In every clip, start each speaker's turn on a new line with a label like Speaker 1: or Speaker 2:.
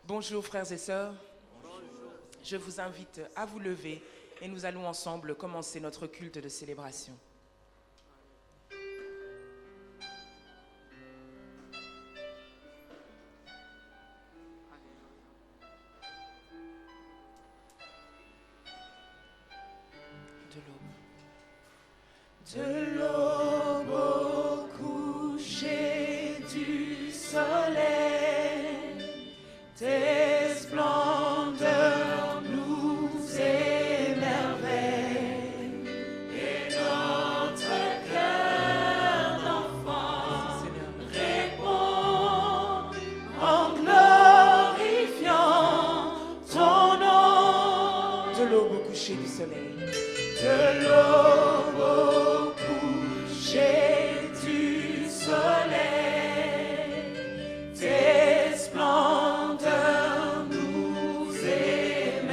Speaker 1: Bonjour frères et sœurs, je vous invite à vous lever et nous allons ensemble commencer notre culte de célébration. De l'aube au coucher du soleil, tes splendeurs nous émerveillent et notre cœur d'enfant répond en glorifiant ton nom. De l'aube au coucher du soleil, de l'aube au coucher du soleil, tes splendeurs nous émerveillent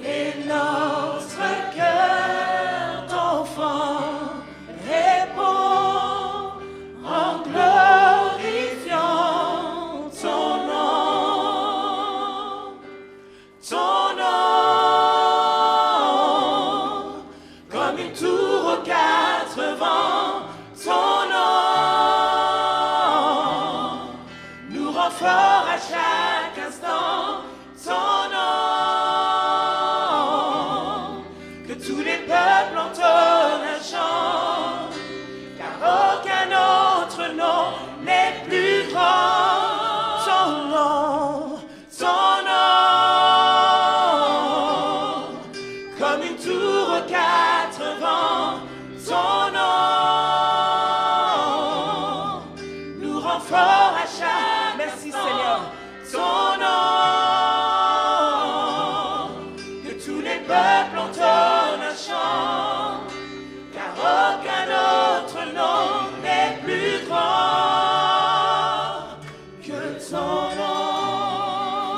Speaker 1: et notre cœur d'enfant répond en glorifiant ton nom, ton nom, comme une tour aux quatre vents, ton nom nous rend fort à chaque instant, ton nom, que tous les peuples entonnent un chant, car aucun autre nom n'est plus grand, ton nom, comme une tour aux quatre vents, ton nom nous rend fort à chaque merci instant. Seigneur, ton nom, que tous les peuples entonnent un chant, car aucun autre nom n'est plus grand que ton nom.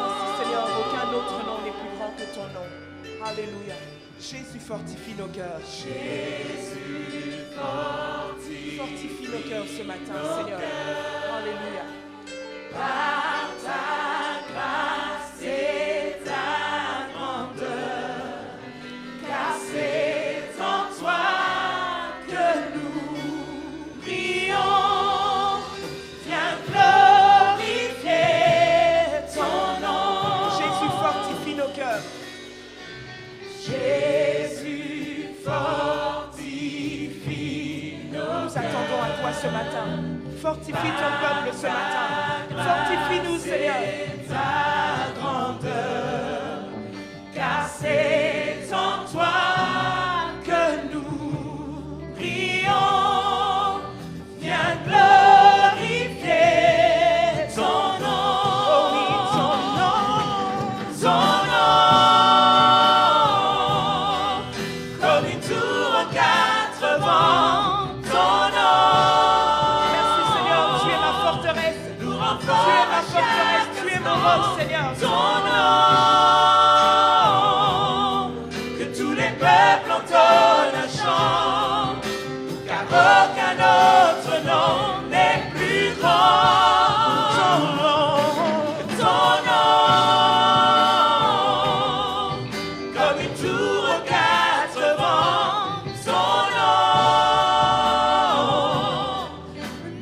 Speaker 1: Merci Seigneur, aucun autre nom n'est plus grand que ton nom. Alléluia. Jésus fortifie nos cœurs. Jésus fortifie nos cœurs ce matin, Seigneur. Alléluia. Par ta grâce et ta grandeur, car c'est en toi que nous prions. Viens glorifier ton nom. Jésus fortifie nos cœurs. Jésus fortifie nos cœurs. Nous attendons à toi ce matin. Fortifie ton peuple ce matin. Fortifie-nous, Seigneur. Ta grandeur, car c'est en toi que nous prions. Viens glorifier ton nom. Oh oui, ton nom, comme une tour aux quatre vents, ton nom. Merci Seigneur, tu es ma forteresse. Tu es ma forteresse, tu es mon roc, Seigneur. Ton nom, que tous les peuples entonnent un chant, car aucun autre nom n'est plus grand. Ton nom, comme une tour aux quatre vents, ton nom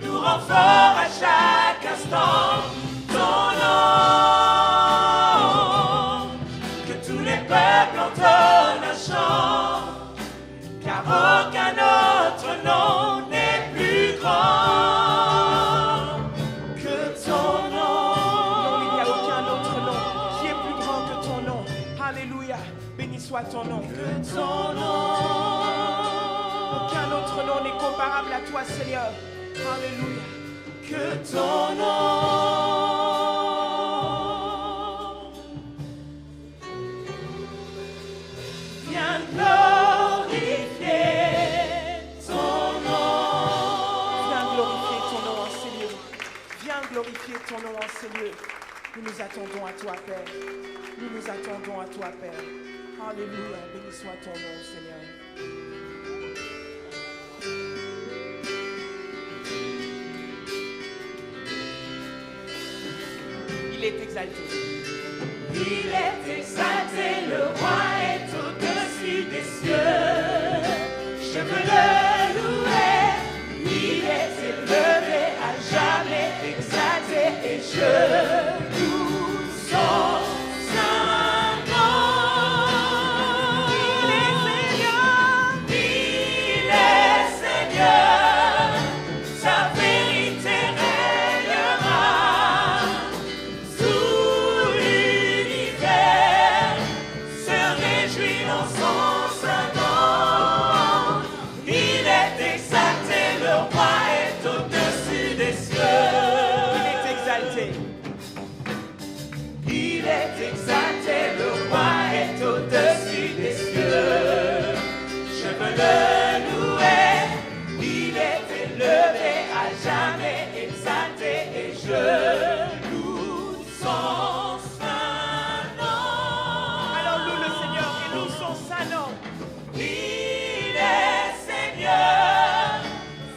Speaker 1: nous rend fort à chaque instant, ton nom, que tous les peuples entonnent un chant, car aucun autre nom n'est plus grand que ton nom. Non, il n'y a aucun autre nom qui est plus grand que ton nom. Alléluia, béni soit ton nom. Que ton nom, aucun autre nom n'est comparable à toi, Seigneur. Alléluia. Que ton nom, viens glorifier ton nom. Viens glorifier ton nom en ces lieux. Viens glorifier ton nom en ces lieux. Nous nous attendons à toi, Père. Nous nous attendons à toi, Père. Alléluia, béni soit ton nom, Seigneur. Il est exalté.
Speaker 2: Il est exalté, le roi est au-dessus des cieux. Je veux le louer, il est élevé, à jamais exalté, et je loue son saint nom. Il est Seigneur, sa vérité régnera. Tout l'univers se réjouit dans son saint nom. Il est exalté, le roi est au-dessus des cieux.
Speaker 1: Il est exalté.
Speaker 2: Il est exalté, le roi est au-dessus des cieux. Je veux le louer, il est élevé, à jamais exalté, et je loue son saint nom.
Speaker 1: Alors loue le Seigneur et loue son saint nom.
Speaker 2: Il est Seigneur,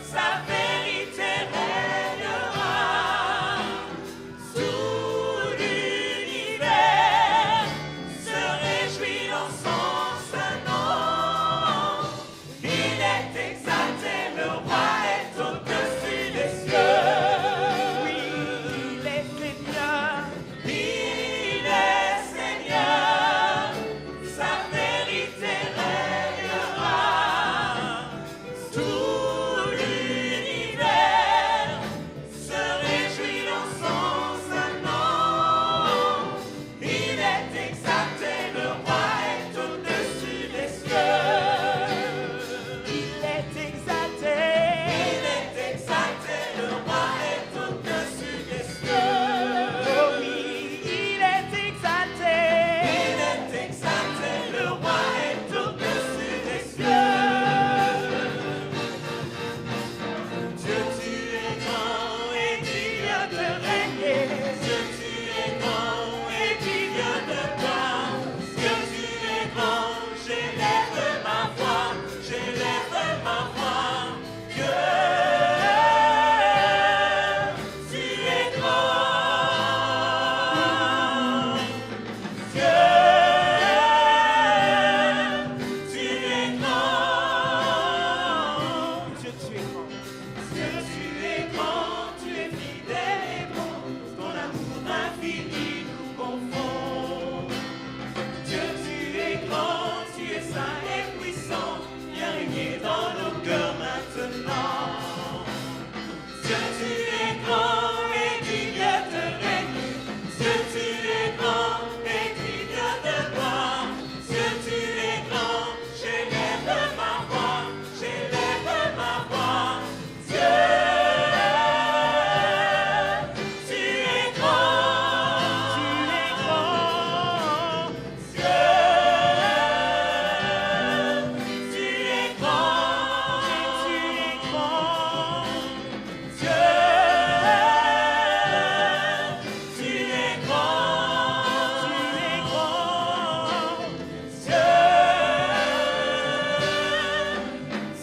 Speaker 2: sa vérité régnera. Tout l'univers se réjouit dans son saint nom. Il est exalté, le roi est au-dessus des cieux.
Speaker 1: Oui, il est Seigneur.
Speaker 2: Il est Seigneur, sa vérité régnera. Tout l'univers se réjouit dans son saint nom. Il est exalté, le roi est au-dessus des cieux.
Speaker 1: Il est exalté.
Speaker 2: Il est exalté, le roi est au-dessus des cieux.
Speaker 1: Oh oui, il est exalté.
Speaker 2: Il est exalté, le roi est au-dessus des cieux. Dieu, tu es grand et digne de régner. Dieu, tu es grand et digne de gloire. Dieu, tu es grand, j'élève ma voix, j'élève ma voix. Dieu, tu es grand. Dieu, tu es grand.
Speaker 1: Dieu, tu es grand.
Speaker 2: Dieu, tu es grand, tu es fidèle et bon. Ton amour infini nous confond. Dieu, tu es grand, tu es saint et puissant. Viens régner dans nos cœurs maintenant. Dieu, tu es grand et digne de régner. Dieu, tu es grand et digne de gloire. Dieu, tu es grand, j'élève ma voix, j'élève ma voix. Dieu, tu es grand,
Speaker 1: Tu es grand.
Speaker 2: Dieu, tu es grand,
Speaker 1: Tu es grand.
Speaker 2: Dieu, tu es grand,
Speaker 1: Tu es grand.
Speaker 2: Dieu,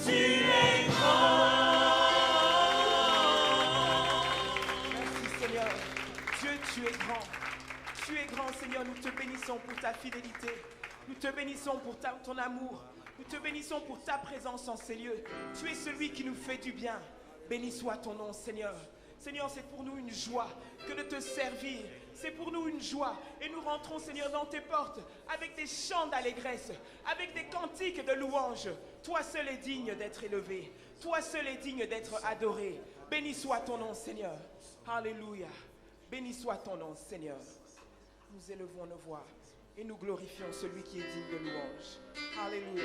Speaker 2: tu es grand.
Speaker 1: Merci Seigneur. Dieu, tu es grand. Tu es grand Seigneur. Nous te bénissons pour ta fidélité. Nous te bénissons pour ton amour. Nous te bénissons pour ta présence en ces lieux. Tu es celui qui nous fait du bien. Béni soit ton nom Seigneur. Seigneur, c'est pour nous une joie que de te servir. C'est pour nous une joie. Et nous rentrons Seigneur dans tes portes avec des chants d'allégresse, avec des cantiques de louange. Toi seul est digne d'être élevé. Toi seul est digne d'être adoré. Béni soit ton nom Seigneur. Alléluia. Béni soit ton nom Seigneur. Nous élevons nos voix et nous glorifions celui qui est digne de louange. Alléluia.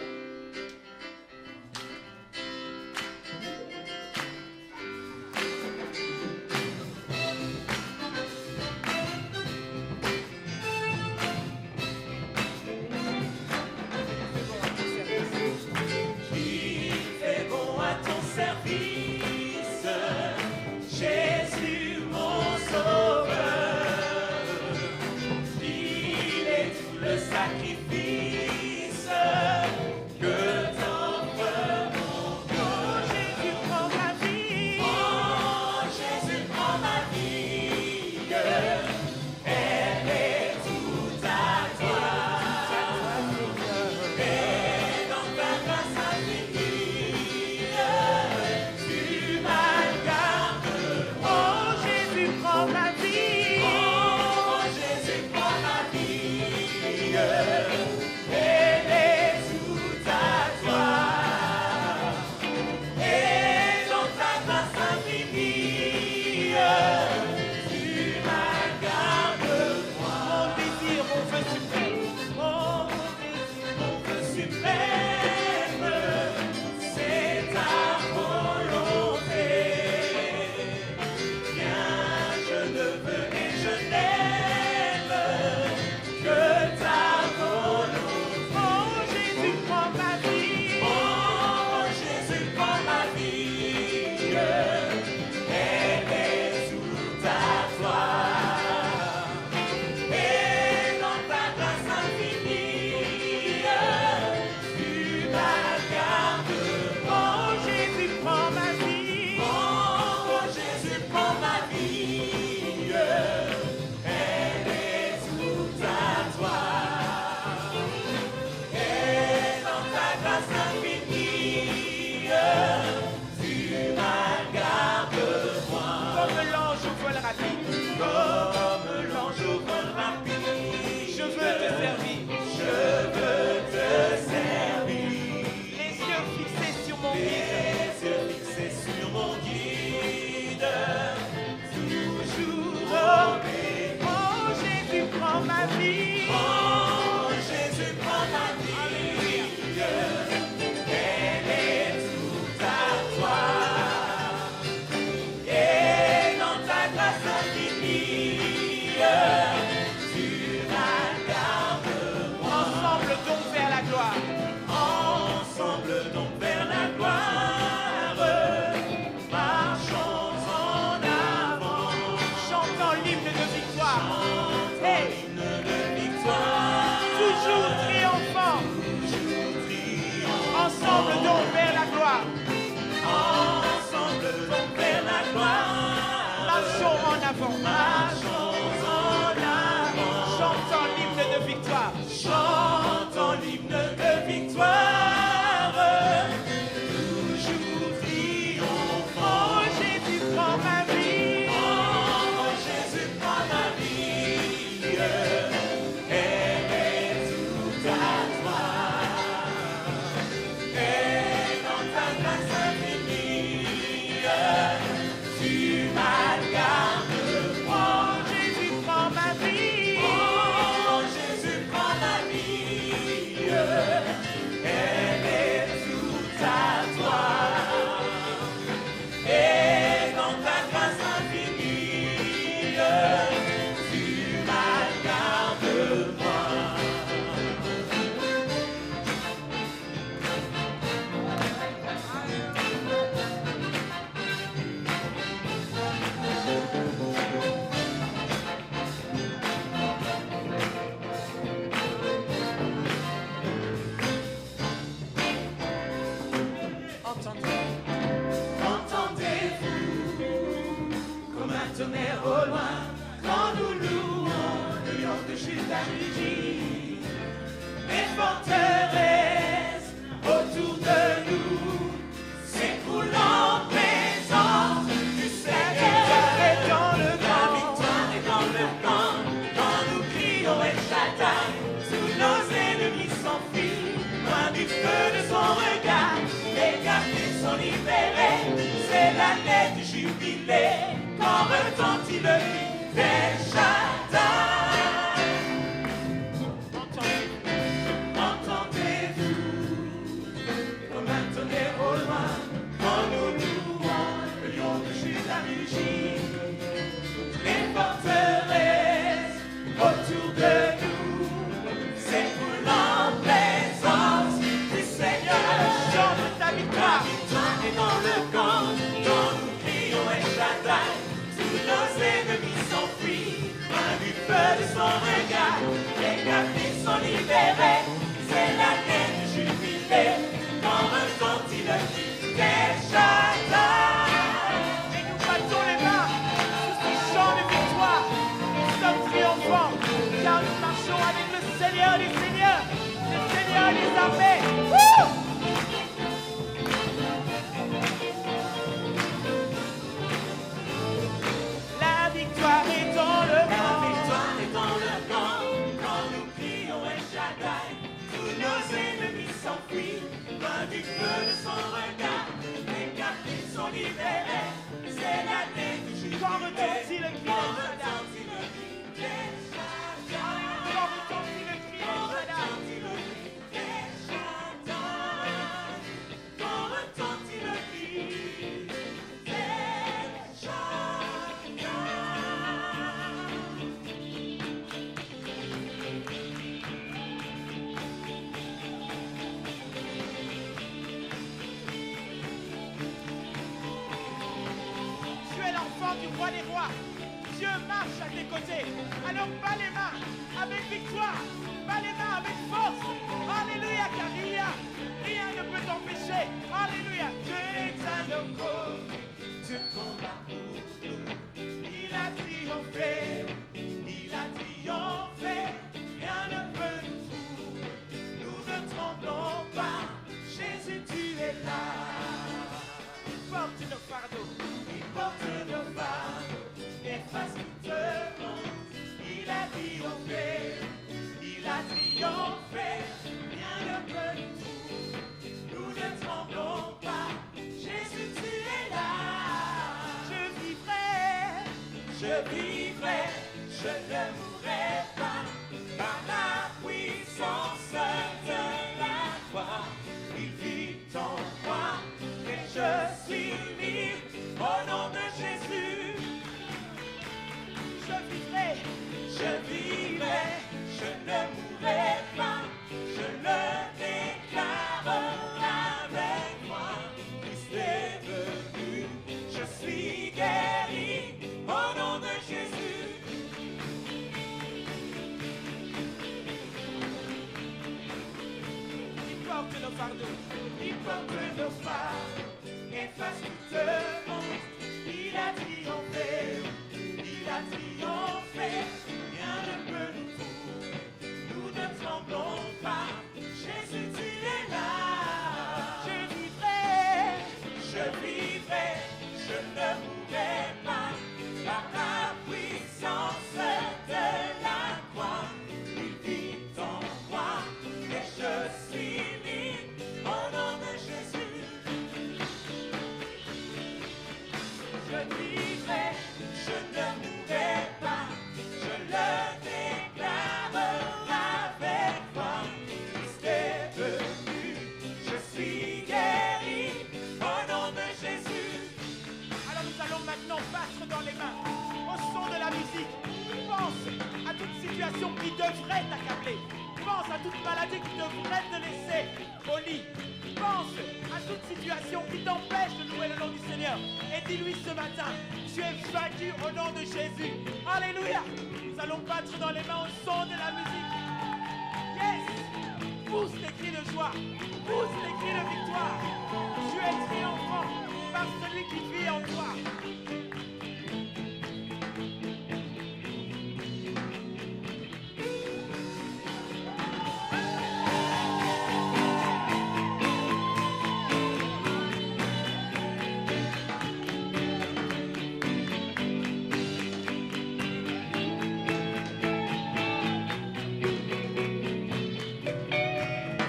Speaker 2: Qui fait bon à ton service, Jésus mon sauveur. Il est tout le sacrifice que ton de son regard, les captifs sont libérés. C'est l'année du jubilé, quand retentit le cri des Shaddai.
Speaker 1: Et nous battons les mains sous ce chant de victoire. Nous sommes triomphants, car nous marchons avec le Seigneur des Seigneurs, le Seigneur des armées. Wouh! La victoire est dans le
Speaker 2: La
Speaker 1: camp.
Speaker 2: victoire est dans le camp, quand nous crions El Shaddai, tous nos ennemis s'enfuient, loin du feu de son regard, les captifs sont libérés, c'est l'année du jubilé.
Speaker 1: Quand retentit le cri
Speaker 2: Quand
Speaker 1: de Shaddai.
Speaker 2: retentit le cri des Shaddai.
Speaker 1: Quand retentit le cri de
Speaker 2: Quand
Speaker 1: Shaddai.
Speaker 2: retentit le cri des Shaddai. Quand retentit le cri des Shaddai.
Speaker 1: Tu es l'enfant du roi des rois. Dieu marche à tes côtés. Alors bats les mains avec victoire. Bats les mains avec force. Alléluia, car rien ne peut t'empêcher. Alléluia. Dieu est à nos côtés.
Speaker 2: Dieu combat pour nous.
Speaker 1: Il a triomphé.
Speaker 2: Il a triomphé. Rien ne peut nous foutre. Nous ne tremblons pas. Jésus, tu es là.
Speaker 1: Il porte nos fardeaux.
Speaker 2: Il porte nos fardeaux. Efface toute honte. Il a triomphé. Il a triomphé. Rien ne peut nous foutre. Nous ne tremblons pas. Jésus, tu es là.
Speaker 1: Je vivrai.
Speaker 2: Je vivrai, je ne mourrai pas, par la puissance de la foi. Il vit en moi, et je suis libre, au nom de Jésus.
Speaker 1: Je vivrai.
Speaker 2: Je vivrai, je ne mourrai pas, je le déclare avec moi. Christ est venu, je suis guéri, au nom de Jésus.
Speaker 1: Il porte nos fardeaux.
Speaker 2: Il porte nos fardeaux, efface toute honte. Il a triomphé, il a triomphé. Rien ne peut nous foutre, nous ne tremblons pas. Jésus, tu es là.
Speaker 1: Je vivrai.
Speaker 2: Je vivrai, je ne mourrai pas, par la puissance de la croix. Il vit en moi, et je suis libre, au nom de Jésus. Je vivrai, je ne mourrai pas, je le déclare avec foi. Christ est venu, je suis guéri, au nom de Jésus.
Speaker 1: Alors nous allons maintenant battre dans les mains au son de la musique. Pense à toute situation qui devrait t'accabler. Pense à toute maladie qui devrait te laisser au lit. Pense à toute situation qui t'empêche de louer le nom du Seigneur. Et dis-lui ce matin, tu es vaincu au nom de Jésus. Alléluia. Nous allons battre dans les mains au son de la musique. Yes. Pousse les cris de joie. Pousse les cris de victoire. Tu es triomphant par celui qui vit en toi.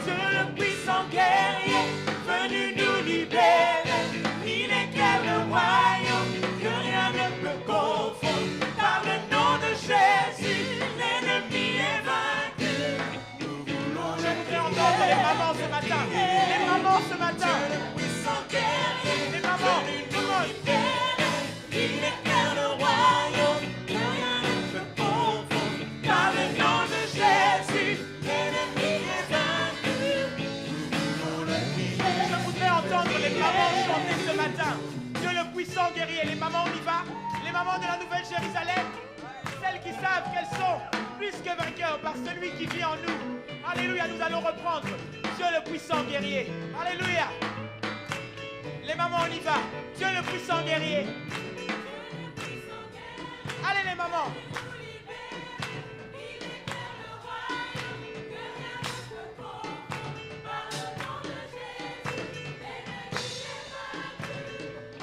Speaker 2: Dieu le puissant guerrier, venu nous libérer, il éclaire le royaume que rien ne peut confondre. Par le nom de Jésus, l'ennemi est vaincu. Nous voulons
Speaker 1: Je voudrais entendre les mamans ce matin. Les mamans ce matin.
Speaker 2: Dieu le puissant guerrier,
Speaker 1: Les mamans,
Speaker 2: venu
Speaker 1: tout le
Speaker 2: nous
Speaker 1: monde.
Speaker 2: libérer, il éclaire le royaume que rien ne peut confondre. Par le nom de Jésus, l'ennemi est vaincu. Nous voulons le libérer.
Speaker 1: Je voudrais entendre les mamans chanter ce matin. Dieu le puissant guerrier. Les mamans, on y va. Les mamans de la Nouvelle Jérusalem. Celles qui savent qu'elles sont celui qui vit en nous. Alléluia, nous allons reprendre. Dieu le puissant guerrier. Alléluia. Les mamans, on y va. Dieu le puissant guerrier. Allez les mamans.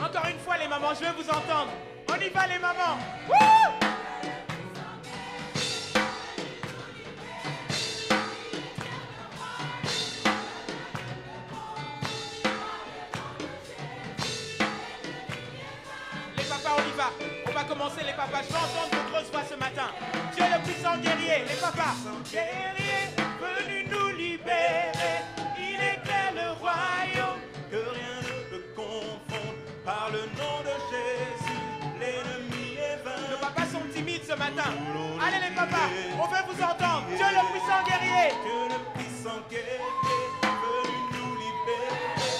Speaker 1: Encore une fois les mamans, je veux vous entendre. On y va les mamans. Wouh! Les papas, on y va. On va commencer les papas. Je veux entendre vos grosses voix ce matin. Dieu le puissant guerrier, les papas. Guerrier, venu nous libérer. Il éclaire le royaume.
Speaker 2: Que rien ne peut confondre. Par le nom de Jésus, l'ennemi est vaincu.
Speaker 1: Nos papas sont timides ce matin. Allez les papas, on veut vous entendre. Dieu le puissant guerrier.
Speaker 2: Dieu le puissant guerrier, venu nous libérer.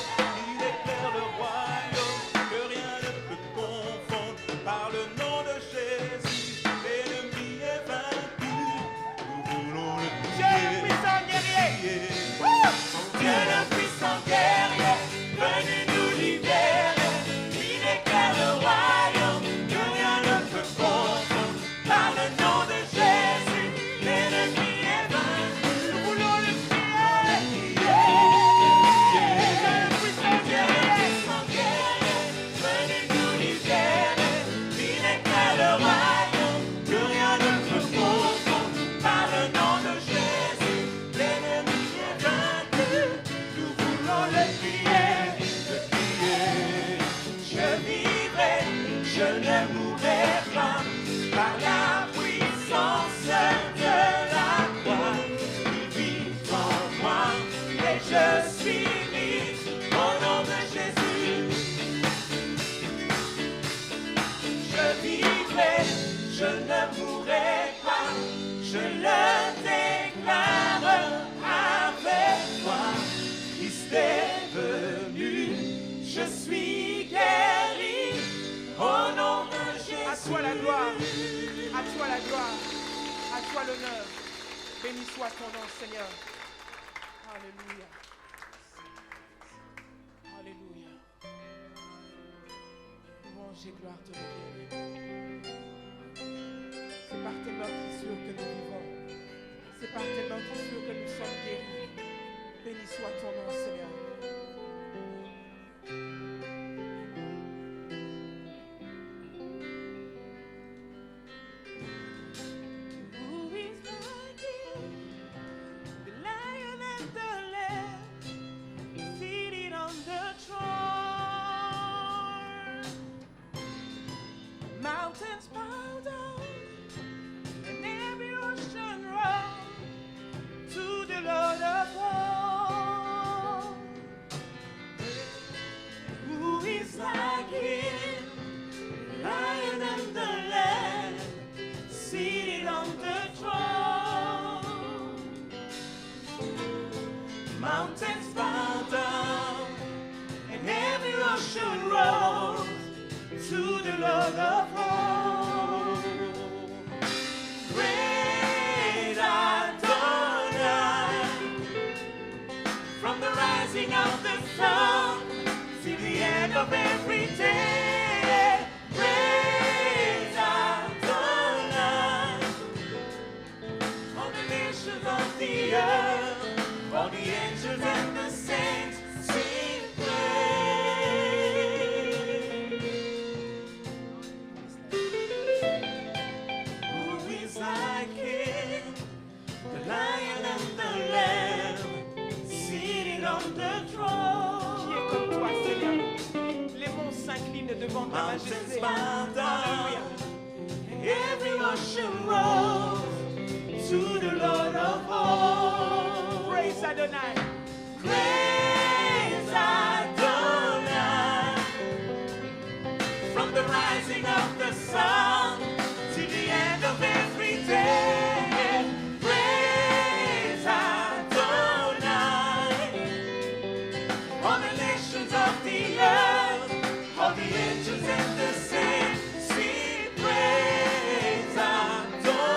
Speaker 2: Il éclaire le royaume, que rien ne peut confondre. Par le nom de Jésus, l'ennemi est vaincu. Nous voulons le
Speaker 1: Dieu le puissant guerrier.
Speaker 2: Dieu le puissant guerrier, venu nous libérer. Il éclaire le royaume, que rien ne peut confondre. Par le nom de Jésus, l'ennemi est vaincu.
Speaker 1: Nous voulons le prier. Dieu le puissant guerrier.
Speaker 2: Venu nous libérer. Il éclaire le royaume, que rien ne peut confondre. Par le nom de Jésus, l'ennemi est vaincu. Nous voulons le prier, le prier. Je vivrai, je ne mourrai pas. Par la puissance de la croix, il vit en moi et je suis libre au nom de Jésus. Je vivrai, je ne mourrai pas, je le déclare avec toi. Christ est venu, je suis guéri au nom de Jésus.
Speaker 1: À toi la gloire. À toi la gloire. À toi l'honneur. Béni soit ton nom, Seigneur. Alléluia. Alléluia. Louange et gloire te reviennent. C'est par tes meurtrissures que nous vivons. C'est par tes meurtrissures que nous sommes guéris. Béni soit ton nom, Seigneur. Who is like you? The Lion and the Lamb, seated on the throne. Mountains bow down and every ocean roar to the Lord of all. Who is like him? Lion and the Lamb, seated on the throne. Mountains bow down and every ocean roars to the Lord of all. Great Adonai, from the rising of the sun to the end of every day. Great Adonai, all the nations of the earth, all the angels and the saints sing praise. Who is like him? The Lion and the Lamb, seated on the throne. Qui est comme toi, Seigneur? Les monts s'inclinent devant ta
Speaker 2: Mountains
Speaker 1: majesté.
Speaker 2: bow down,
Speaker 1: Alléluia.
Speaker 2: every ocean rolls to the Lord of all.
Speaker 1: Praise Adonai.
Speaker 2: Praise Adonai, from the rising of the sun to the end of every day. Praise Adonai, all the nations of the earth, all the angels and the saints sing praise Adonai.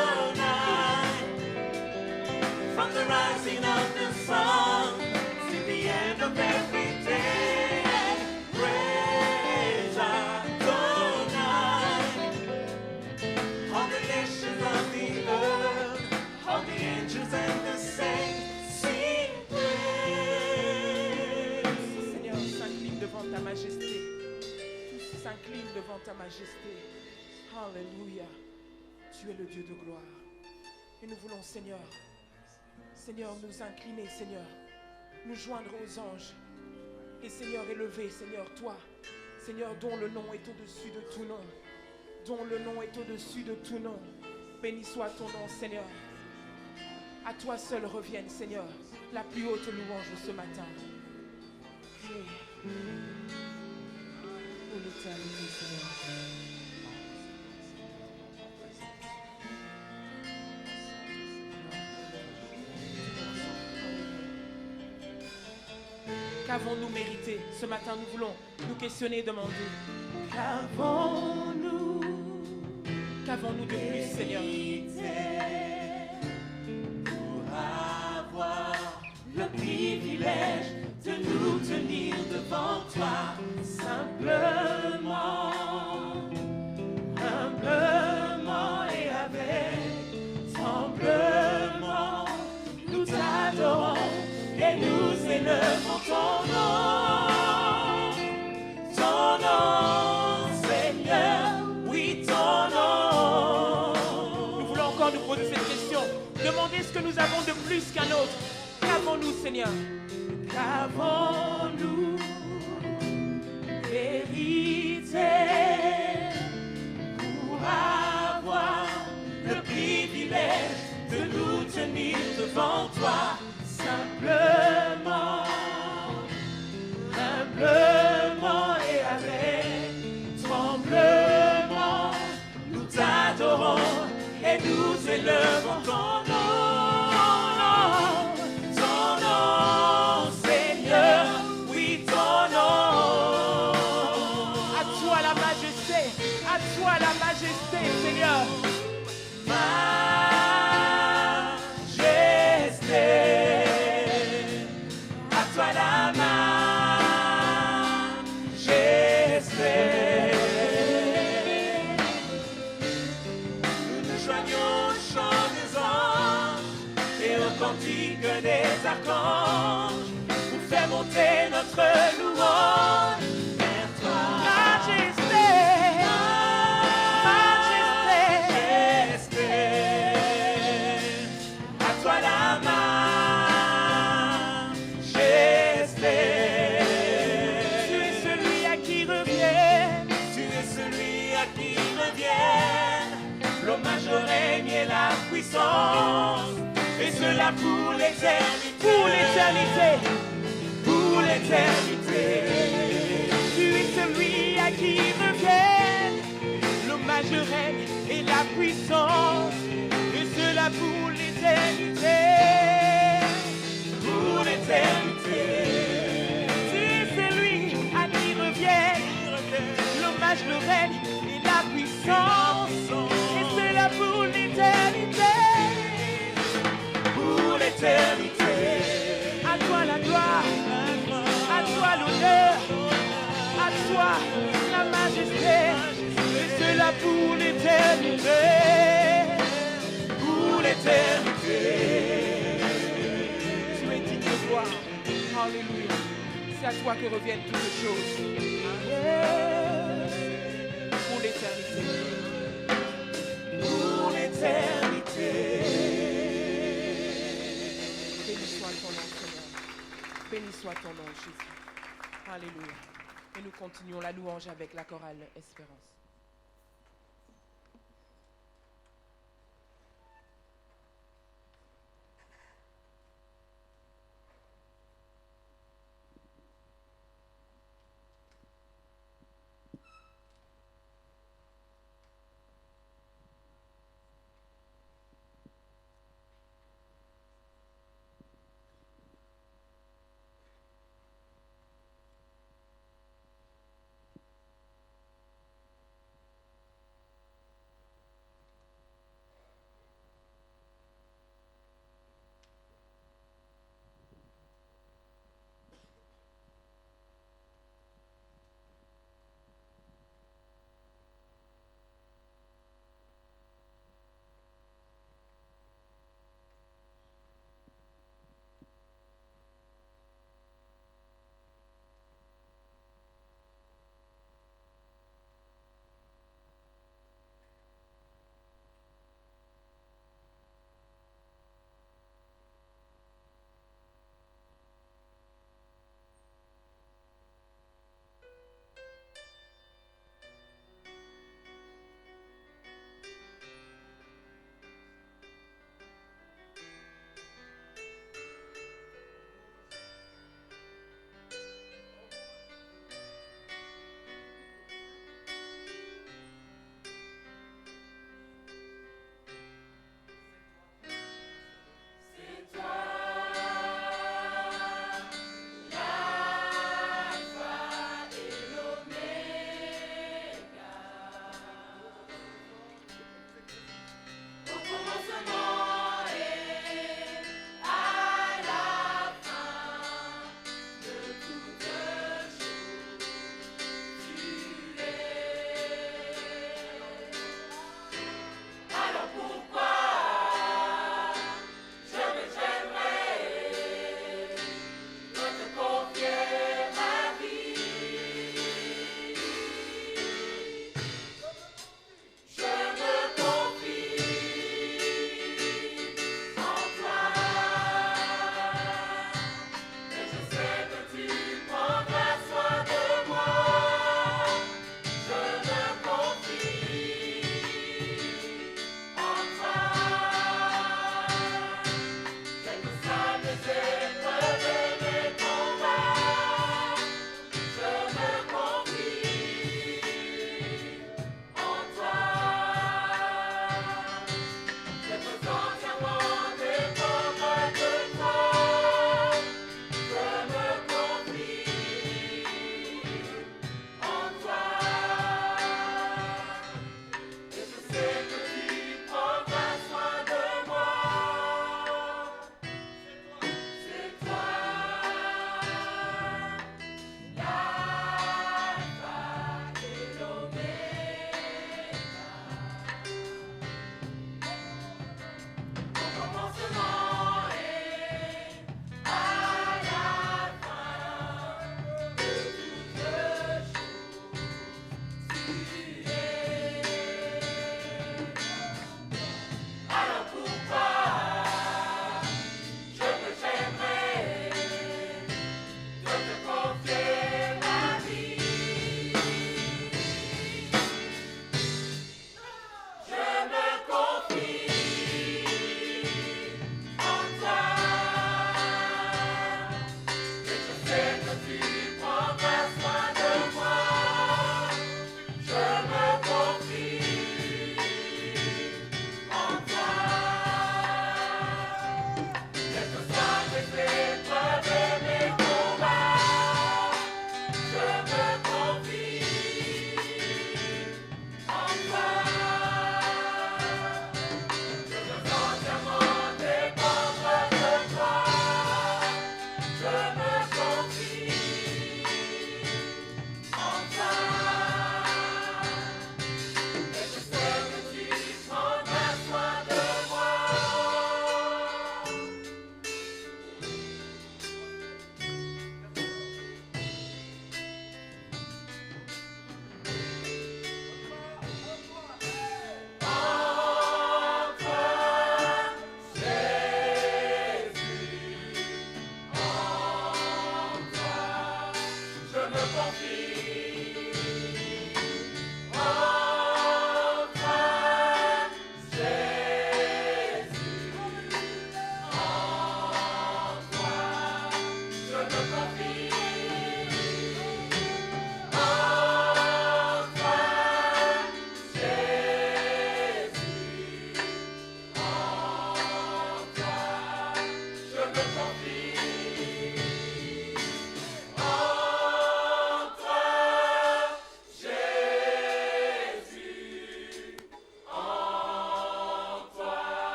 Speaker 1: majesté. Alléluia. Tu es le Dieu de gloire. Et nous voulons, Seigneur, nous incliner, Seigneur, nous joindre aux anges. Et Seigneur, élever, Seigneur, toi, Seigneur, dont le nom est au-dessus de tout nom. Dont le nom est au-dessus de tout nom. Béni soit ton nom, Seigneur. À toi seul revienne, Seigneur, la plus haute louange de ce matin. Pour l'éternité, Seigneur. Qu'avons-nous mérité? Ce matin, nous voulons nous questionner et demander. Qu'avons-nous de plus, Seigneur?
Speaker 2: Pour avoir le privilège de nous tenir devant toi, simplement, humblement et avec tremblement, nous t'adorons et nous élevons ton nom, Seigneur, oui ton nom.
Speaker 1: Nous voulons encore nous poser cette question. Demandez ce que nous avons de plus qu'un autre. Qu'avons-nous, Seigneur?
Speaker 2: Qu'avons-nous hérité pour avoir le privilège de nous tenir devant toi, simplement, humblement et avec tremblement, nous t'adorons et nous élevons ton nom.
Speaker 1: Seigneur,
Speaker 2: majesté, à toi la majesté. Nous nous joignons au chant des anges et au cantique des archanges pour faire monter notre louange vers toi.
Speaker 1: majesté.
Speaker 2: L'hommage au règne et la puissance, et cela pour l'éternité.
Speaker 1: Pour l'éternité.
Speaker 2: Pour l'éternité.
Speaker 1: Tu es celui à qui reviennent l'hommage, le règne et la puissance, et cela pour l'éternité.
Speaker 2: Pour l'éternité.
Speaker 1: Tu es celui à qui reviennent l'hommage, le règne et la puissance. Pour l'éternité, à toi la gloire, à toi l'honneur, à toi la majesté, et cela pour l'éternité,
Speaker 2: pour l'éternité.
Speaker 1: Tu es digne de gloire, alléluia, c'est à toi que reviennent toutes les choses, pour l'éternité.
Speaker 2: Pour l'éternité.
Speaker 1: Béni soit ton nom, Seigneur. Béni soit ton nom, Jésus. Alléluia. Et nous continuons la louange avec la chorale Espérance.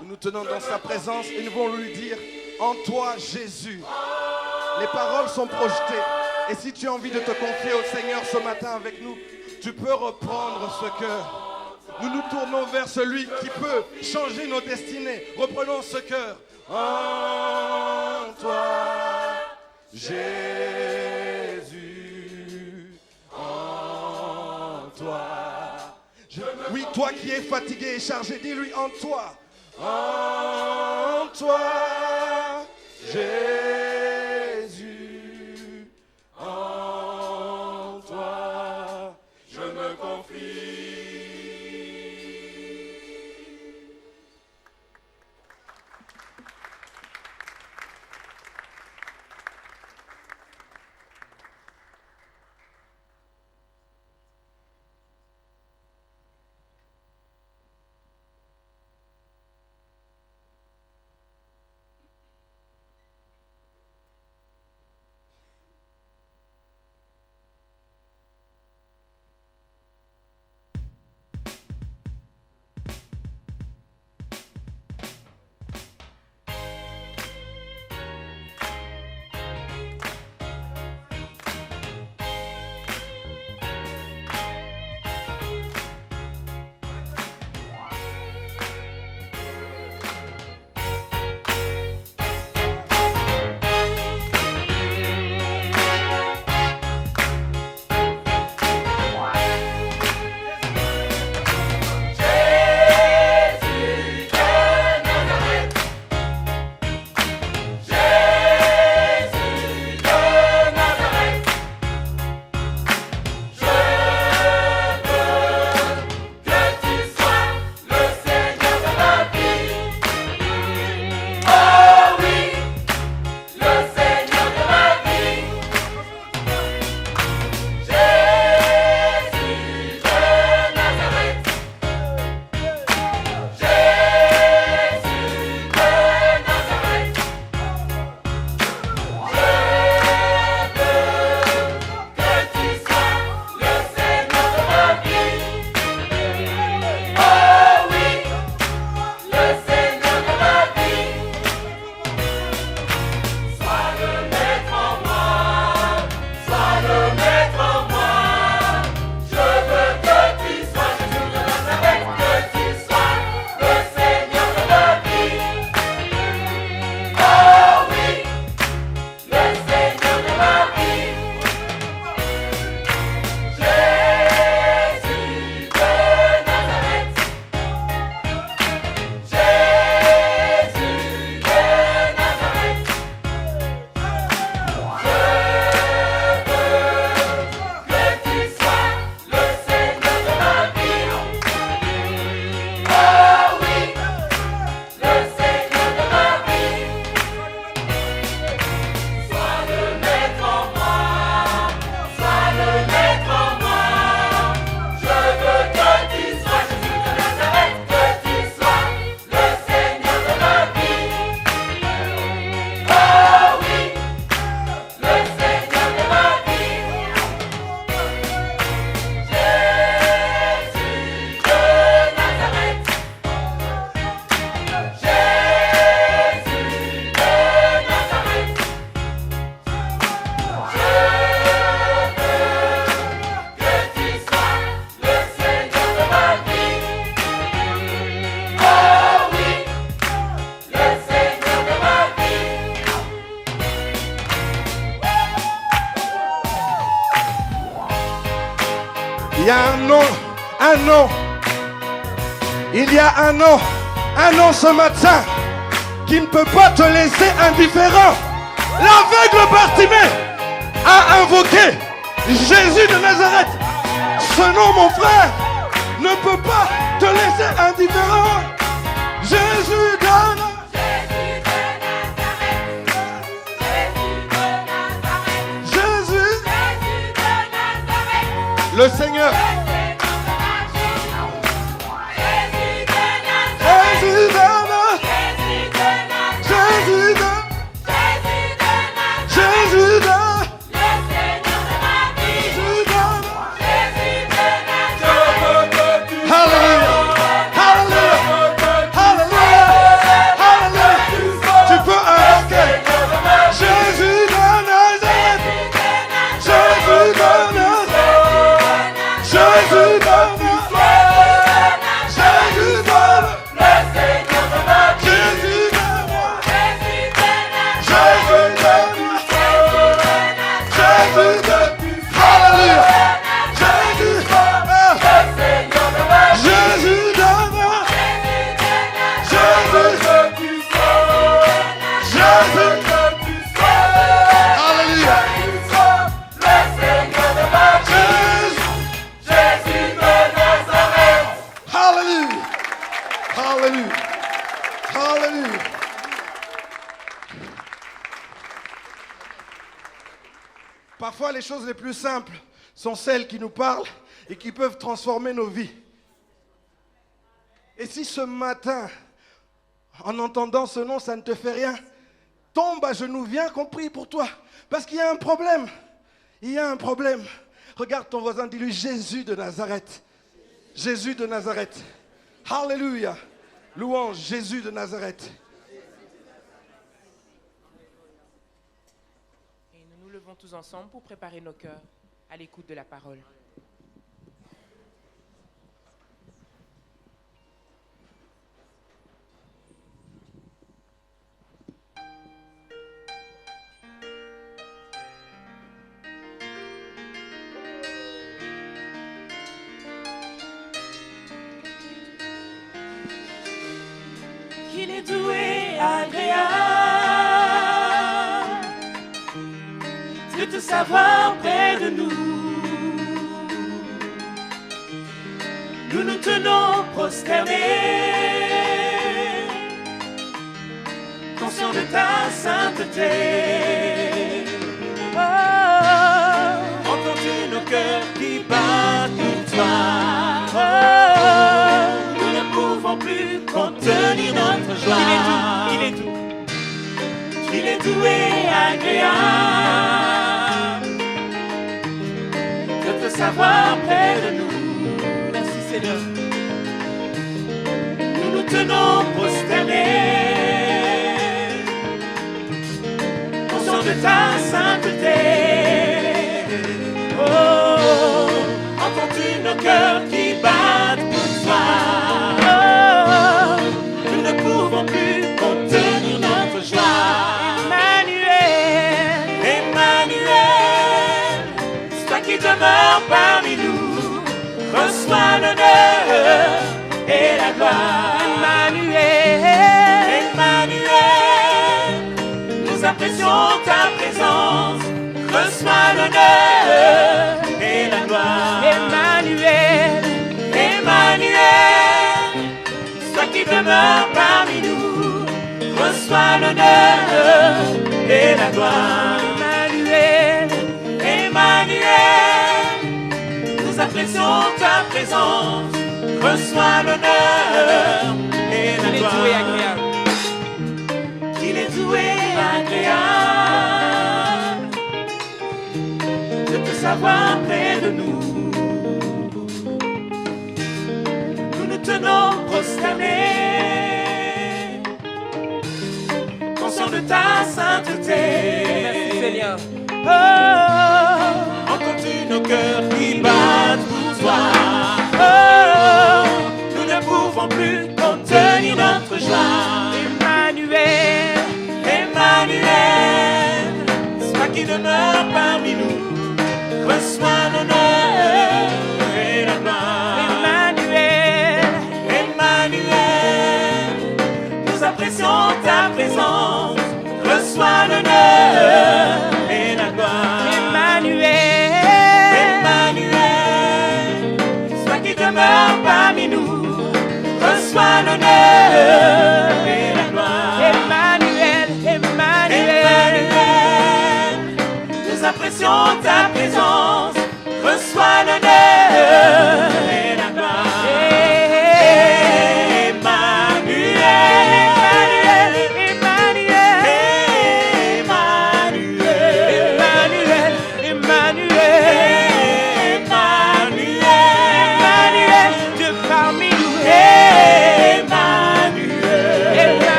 Speaker 3: Nous nous tenons dans sa présence et nous voulons lui dire, en toi Jésus. Les paroles sont projetées. Et si tu as envie de te confier au Seigneur ce matin avec nous, tu peux reprendre ce cœur. Nous nous tournons vers celui qui peut changer nos destinées. Reprenons ce cœur. En toi, Jésus. En toi. Oui, toi qui es fatigué et chargé, dis-lui en toi. En toi, Jésus. En toi, je me confie. Il y a un nom, il y a un nom ce matin qui ne peut pas te laisser indifférent. L'aveugle Bartimée a invoqué Jésus de Nazareth. Ce nom, mon frère, ne peut pas te laisser indifférent. Jésus de Nazareth. Le Seigneur. Jésus de Nazareth. Jésus de Jésus de Alléluia. Alléluia. Alléluia. Alléluia. Parfois, les choses les plus simples sont celles qui nous parlent et qui peuvent transformer nos vies. Et si ce matin, en entendant ce nom, ça ne te fait rien, tombe à genoux, viens qu'on prie pour toi. Parce qu'il y a un problème. Il y a un problème. Regarde ton voisin, dis-lui Jésus de Nazareth. Jésus de Nazareth. Alléluia. Louange, Jésus de Nazareth.
Speaker 1: Et nous nous levons tous ensemble pour préparer nos cœurs à l'écoute de la parole.
Speaker 2: Qu'il est doux et agréable de te savoir près de nous. Nous nous tenons prosternés, conscients de ta sainteté. Oh, entends-tu nos cœurs qui battent pour toi? Oh, nous ne pouvons plus contenir notre joie.
Speaker 1: Il est doux.
Speaker 2: Qu'il est doux et agréable de te savoir près de nous.
Speaker 1: Merci Seigneur.
Speaker 2: Nous nous tenons prosternés, conscients de ta sainteté. Oh, entends-tu nos cœurs qui battent pour toi? Oh, nous ne pouvons plus contenir notre joie. Emmanuel, c'est toi qui demeures parmi nous. Reçois l'honneur et la gloire. Emmanuel, nous apprécions ta présence. Reçois l'honneur et la gloire. Emmanuel, c'est toi qui demeures parmi nous. Reçois l'honneur et la gloire. Emmanuel, nous apprécions ta présence. Reçois l'honneur et la gloire. Qu'il est doux et agréable de te savoir près de nous. Nous nous tenons prosternés, conscients de ta sainteté.
Speaker 1: Merci Seigneur.
Speaker 2: Oh, entends-tu nos cœurs qui battent pour toi? Oh, nous ne pouvons plus contenir notre joie. Emmanuel, c'est toi qui demeures parmi nous. Reçois l'honneur et la gloire. Emmanuel, nous apprécions ta présence. Reçois l'honneur et la gloire. Emmanuel, c'est toi qui demeures parmi nous. Reçois l'honneur et la gloire. Emmanuel, nous apprécions ta présence. Reçois l'honneur et la gloire.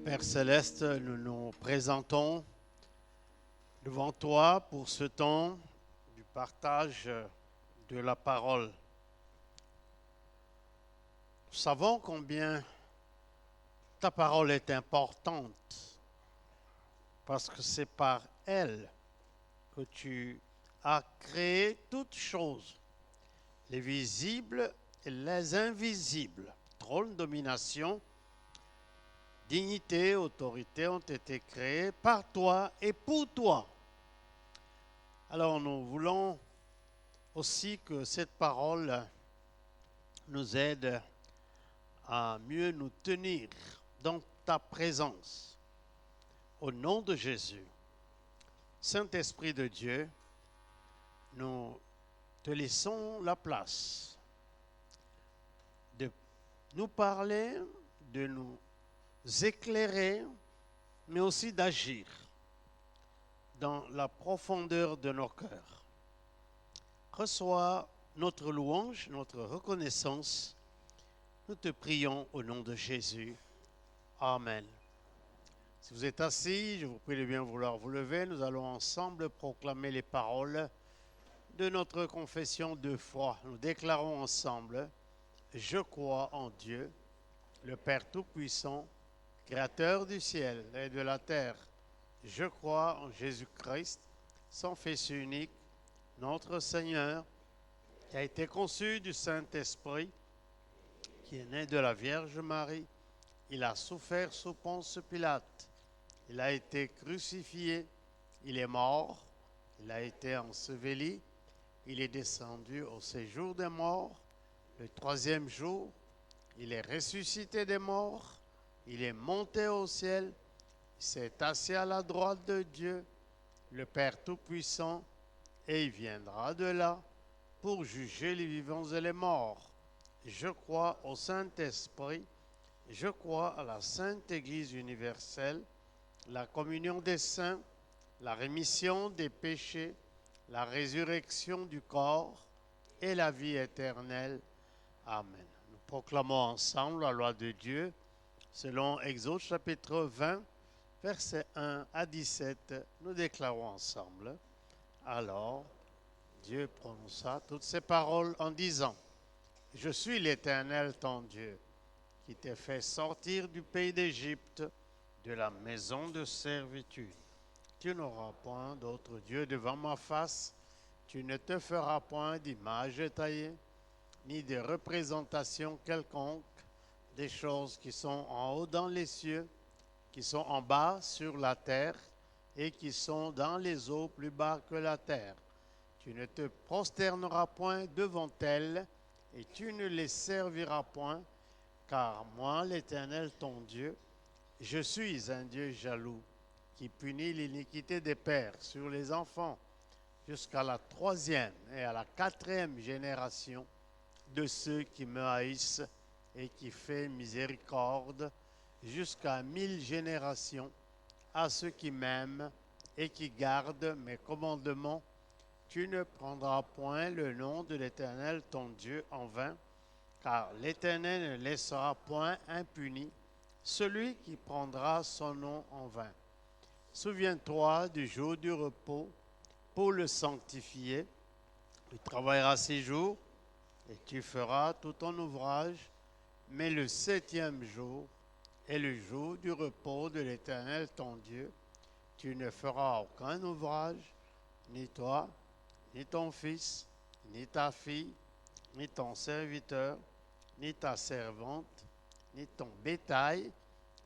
Speaker 4: Père Céleste, nous nous présentons devant toi pour ce temps du partage de la parole. Nous savons combien ta parole est importante parce que c'est par elle que tu as créé toutes choses, les visibles et les invisibles. Trône, domination, dignité, autorité ont été créés par toi et pour toi. Alors nous voulons aussi que cette parole nous aide à mieux nous tenir dans ta présence. Au nom de Jésus, Saint-Esprit de Dieu, nous te laissons la place de nous parler, de nous éclairer, mais aussi d'agir dans la profondeur de nos cœurs. Reçois notre louange, notre reconnaissance. Nous te prions au nom de Jésus. Amen. Si vous êtes assis, je vous prie de bien vouloir vous lever. Nous allons ensemble proclamer les paroles de notre confession de foi. Nous déclarons ensemble: je crois en Dieu, le Père Tout-Puissant, Créateur du ciel et de la terre. Je crois en Jésus-Christ, son Fils unique, notre Seigneur, qui a été conçu du Saint-Esprit, qui est né de la Vierge Marie. Il a souffert sous Ponce Pilate. Il a été crucifié. Il est mort. Il a été enseveli. Il est descendu au séjour des morts. Le troisième jour, il est ressuscité des morts. Il est monté au ciel. Il s'est assis à la droite de Dieu, le Père Tout-Puissant, et il viendra de là pour juger les vivants et les morts. Je crois au Saint-Esprit, je crois à la Sainte Église universelle, la communion des saints, la rémission des péchés, la résurrection du corps et la vie éternelle. Amen. Nous proclamons ensemble la loi de Dieu selon Exode chapitre 20, versets 1 à 17. Nous déclarons ensemble. Alors, Dieu prononça toutes ces paroles en disant: je suis l'Éternel ton Dieu, qui t'ai fait sortir du pays d'Égypte, de la maison de servitude. Tu n'auras point d'autre Dieu devant ma face, tu ne te feras point d'image taillée, ni de représentation quelconque des choses qui sont en haut dans les cieux, qui sont en bas sur la terre, et qui sont dans les eaux plus bas que la terre. Tu ne te prosterneras point devant elles, et tu ne les serviras point, car moi, l'Éternel ton Dieu, je suis un Dieu jaloux, qui punit l'iniquité des pères sur les enfants, jusqu'à la 3e et à la 4e génération de ceux qui me haïssent, et qui fait miséricorde jusqu'à 1000 générations à ceux qui m'aiment et qui gardent mes commandements. Tu ne prendras point le nom de l'Éternel ton Dieu en vain, car l'Éternel ne laissera point impuni celui qui prendra son nom en vain. Souviens-toi du jour du repos pour le sanctifier. Tu travailleras 6 jours et tu feras tout ton ouvrage, mais le 7e jour est le jour du repos de l'Éternel ton Dieu. Tu ne feras aucun ouvrage, ni toi, ni ton fils, ni ta fille, ni ton serviteur, ni ta servante, ni ton bétail,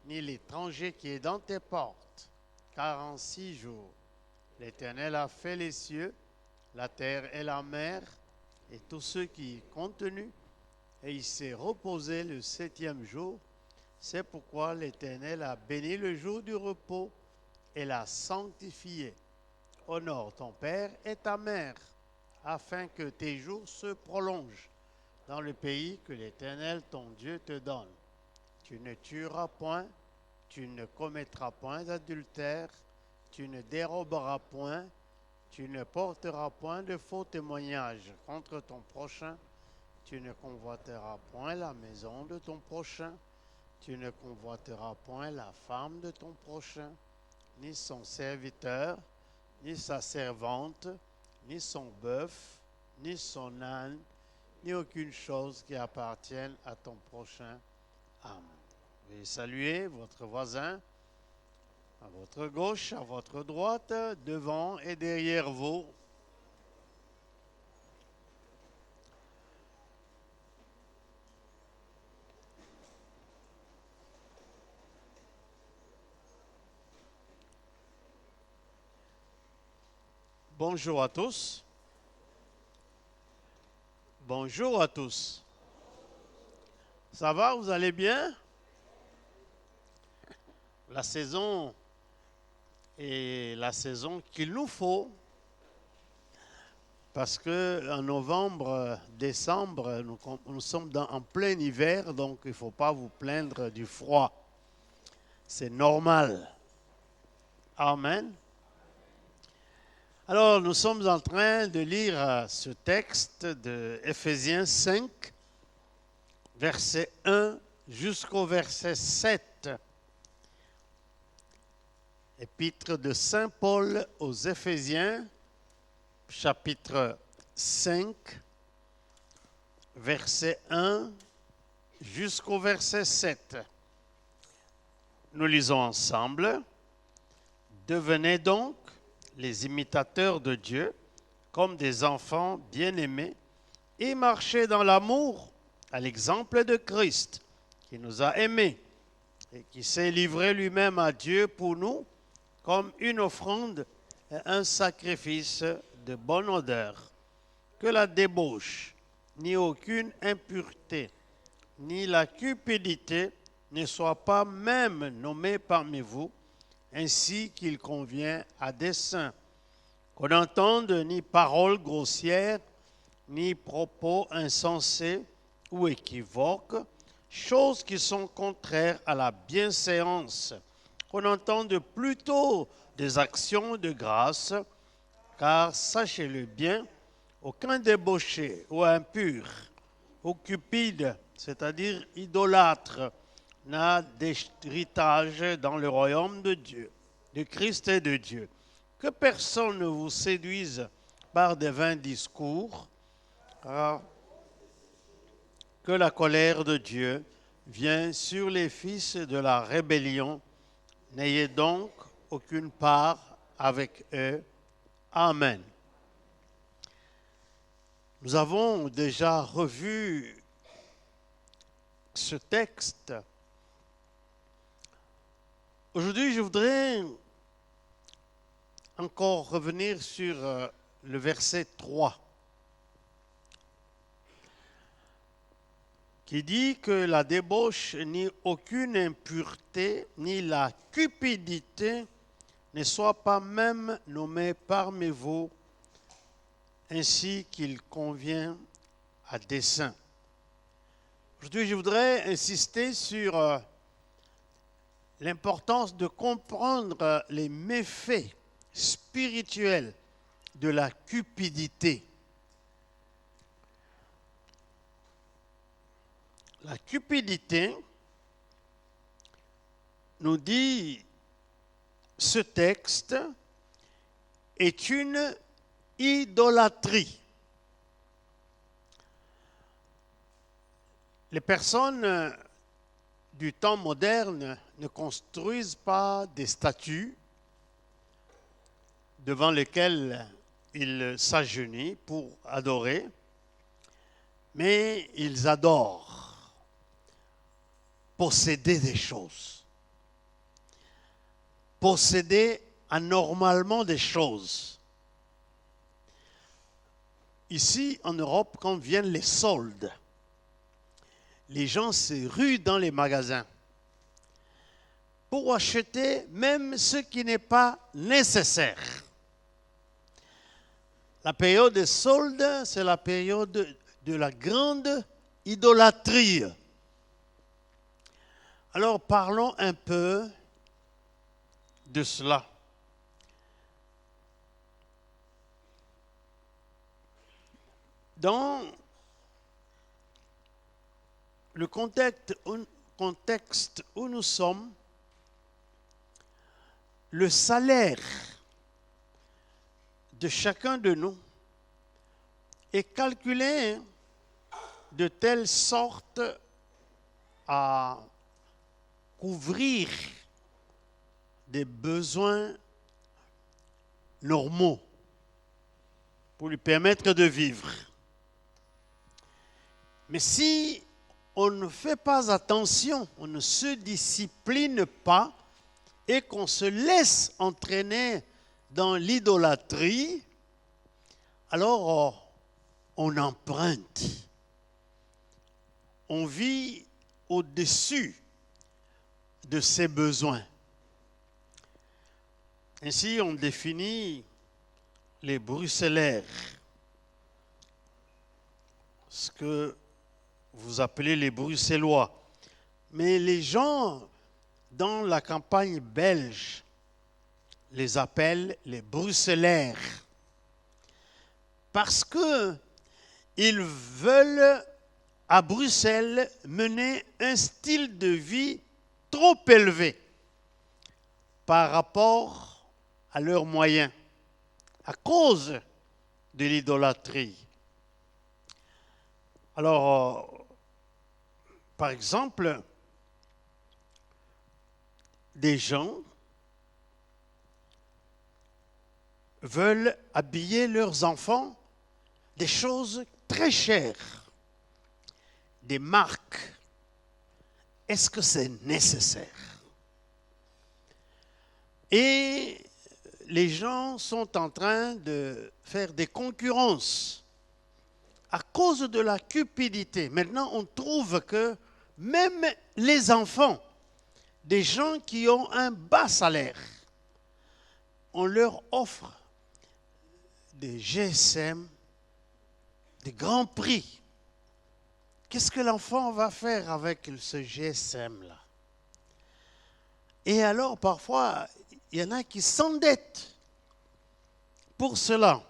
Speaker 4: ni l'étranger qui est dans tes portes. Car en 6 jours, l'Éternel a fait les cieux, la terre et la mer, et tout ce qui est contenu, et il s'est reposé le 7e jour. C'est pourquoi l'Éternel a béni le jour du repos et l'a sanctifié. Honore ton père et ta mère, afin que tes jours se prolongent dans le pays que l'Éternel ton Dieu te donne. Tu ne tueras point, tu ne commettras point d'adultère, tu ne déroberas point, tu ne porteras point de faux témoignages contre ton prochain, tu ne convoiteras point la maison de ton prochain, tu ne convoiteras point la femme de ton prochain, ni son serviteur, ni sa servante, ni son bœuf, ni son âne, ni aucune chose qui appartienne à ton prochain. Amen. Veuillez saluer votre voisin à votre gauche, à votre droite, devant et derrière vous. Bonjour à tous. Bonjour à tous. Ça va, vous allez bien? La saison est la saison qu'il nous faut parce que en novembre, décembre, nous sommes en plein hiver, donc il ne faut pas vous plaindre du froid. C'est normal. Amen. Alors, nous sommes en train de lire ce texte de Éphésiens 5, verset 1 jusqu'au verset 7. Épître de Saint Paul aux Éphésiens, chapitre 5, verset 1 jusqu'au verset 7. Nous lisons ensemble. Devenez donc les imitateurs de Dieu, comme des enfants bien-aimés, et marchez dans l'amour à l'exemple de Christ, qui nous a aimés et qui s'est livré lui-même à Dieu pour nous, comme une offrande et un sacrifice de bonne odeur. Que la débauche, ni aucune impureté, ni la cupidité ne soient pas même nommées parmi vous, ainsi qu'il convient à des saints, qu'on n'entende ni paroles grossières, ni propos insensés ou équivoques, choses qui sont contraires à la bienséance, qu'on entende plutôt des actions de grâce, car sachez-le bien, aucun débauché ou impur ou cupide, c'est-à-dire idolâtre, n'a d'héritage dans le royaume de Dieu, de Christ et de Dieu. Que personne ne vous séduise par des vains discours, car que la colère de Dieu vient sur les fils de la rébellion. N'ayez donc aucune part avec eux. Amen. Nous avons déjà revu ce texte. Aujourd'hui, je voudrais encore revenir sur le verset 3 qui dit que la débauche, ni aucune impureté, ni la cupidité ne soient pas même nommées parmi vous, ainsi qu'il convient à des saints. Aujourd'hui, je voudrais insister sur l'importance de comprendre les méfaits spirituels de la cupidité. La cupidité, nous dit ce texte, est une idolâtrie. Les personnes du temps moderne ne construisent pas des statues devant lesquelles ils s'agenouillent pour adorer, mais ils adorent posséder des choses, posséder anormalement des choses. Ici, en Europe, quand viennent les soldes, les gens se ruent dans les magasins pour acheter même ce qui n'est pas nécessaire. La période des soldes, c'est la période de la grande idolâtrie. Alors parlons un peu de cela. Dans le contexte où nous sommes, le salaire de chacun de nous est calculé de telle sorte à couvrir des besoins normaux pour lui permettre de vivre. Mais si on ne fait pas attention, on ne se discipline pas et qu'on se laisse entraîner dans l'idolâtrie, alors on emprunte. On vit au-dessus de ses besoins. Ainsi, on définit les bruxellaires, ce que vous appelez les Bruxellois. Mais les gens dans la campagne belge les appellent les bruxellaires parce que ils veulent à Bruxelles mener un style de vie trop élevé par rapport à leurs moyens à cause de l'idolâtrie. Alors, par exemple, des gens veulent habiller leurs enfants des choses très chères, des marques. Est-ce que c'est nécessaire? Et les gens sont en train de faire des concurrences à cause de la cupidité. Maintenant, on trouve que même les enfants, des gens qui ont un bas salaire, on leur offre des GSM, des grands prix. Qu'est-ce que l'enfant va faire avec ce GSM-là? Et alors, parfois, il y en a qui s'endettent pour cela,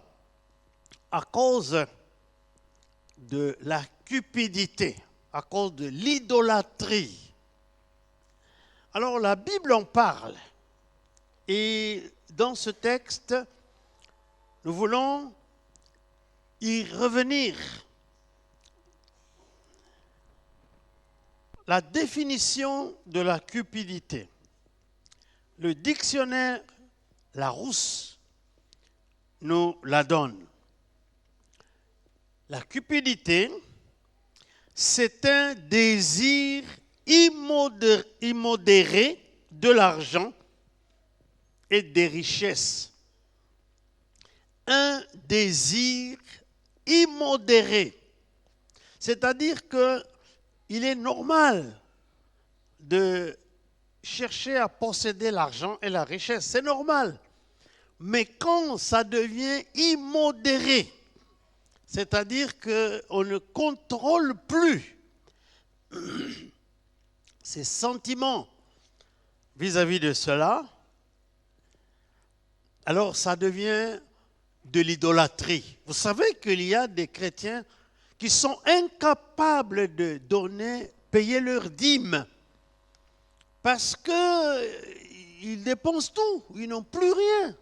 Speaker 4: à cause de la cupidité, à cause de l'idolâtrie. Alors, la Bible en parle. Et dans ce texte, nous voulons y revenir. La définition de la cupidité. Le dictionnaire Larousse nous la donne. La cupidité, c'est un désir immodéré de l'argent et des richesses. Un désir immodéré. C'est-à-dire qu'il est normal de chercher à posséder l'argent et la richesse. C'est normal. Mais quand ça devient immodéré, c'est-à-dire qu'on ne contrôle plus ses sentiments vis-à-vis de cela, alors ça devient de l'idolâtrie. Vous savez qu'il y a des chrétiens qui sont incapables de payer leur dîme parce qu'ils dépensent tout, ils n'ont plus rien.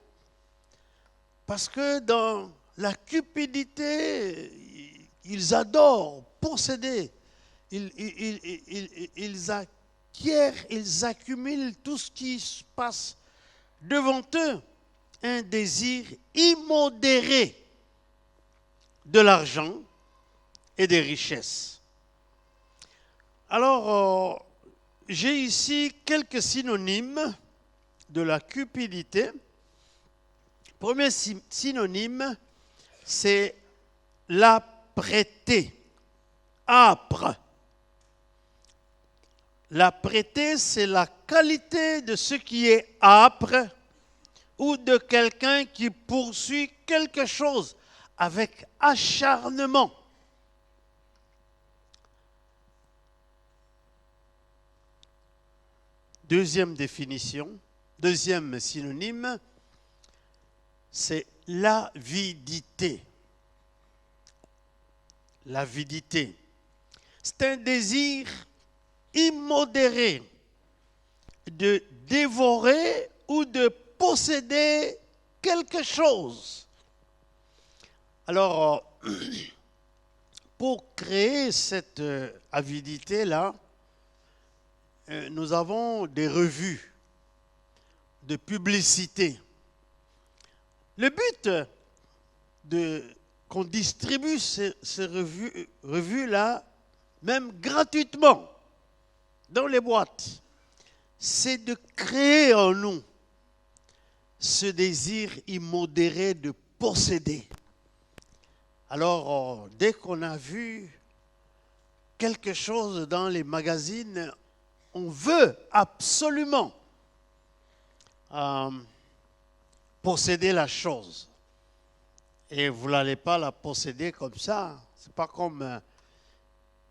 Speaker 4: Parce que dans la cupidité, ils adorent posséder, ils acquièrent, ils accumulent tout ce qui se passe devant eux. Un désir immodéré de l'argent et des richesses. Alors, j'ai ici quelques synonymes de la cupidité. Premier synonyme, c'est l'âpreté, âpre. L'âpreté, c'est la qualité de ce qui est âpre ou de quelqu'un qui poursuit quelque chose avec acharnement. Deuxième définition, deuxième synonyme, c'est l'avidité. L'avidité. C'est un désir immodéré de dévorer ou de posséder quelque chose. Alors, pour créer cette avidité-là, nous avons des revues de publicité. Le but qu'on distribue ces revues-là, même gratuitement, dans les boîtes, c'est de créer en nous ce désir immodéré de posséder. Alors, dès qu'on a vu quelque chose dans les magazines, on veut absolument posséder la chose. Et vous n'allez pas la posséder comme ça. C'est pas comme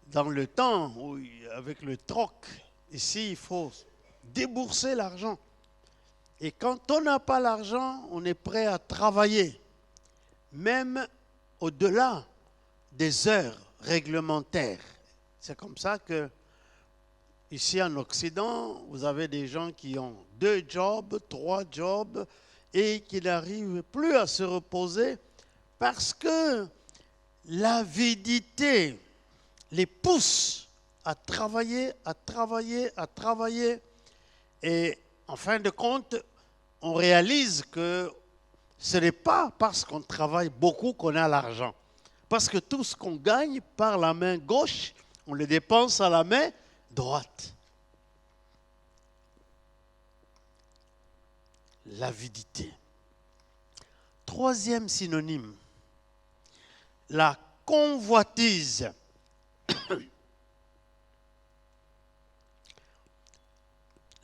Speaker 4: dans le temps où, avec le troc, ici, il faut débourser l'argent. Et quand on n'a pas l'argent, on est prêt à travailler, même au-delà des heures réglementaires. C'est comme ça que, ici en Occident, vous avez des gens qui ont 2 jobs, 3 jobs, et qui n'arrivent plus à se reposer parce que l'avidité les pousse à travailler, à travailler, à travailler. Et en fin de compte, on réalise que ce n'est pas parce qu'on travaille beaucoup qu'on a l'argent. Parce que tout ce qu'on gagne par la main gauche, on le dépense à la main droite. L'avidité. 3e synonyme, la convoitise.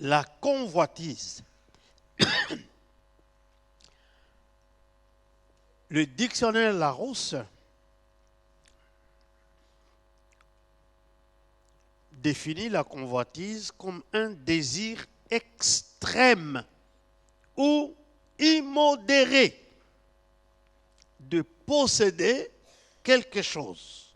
Speaker 4: La convoitise. Le dictionnaire Larousse définit la convoitise comme un désir extrême ou immodéré de posséder quelque chose.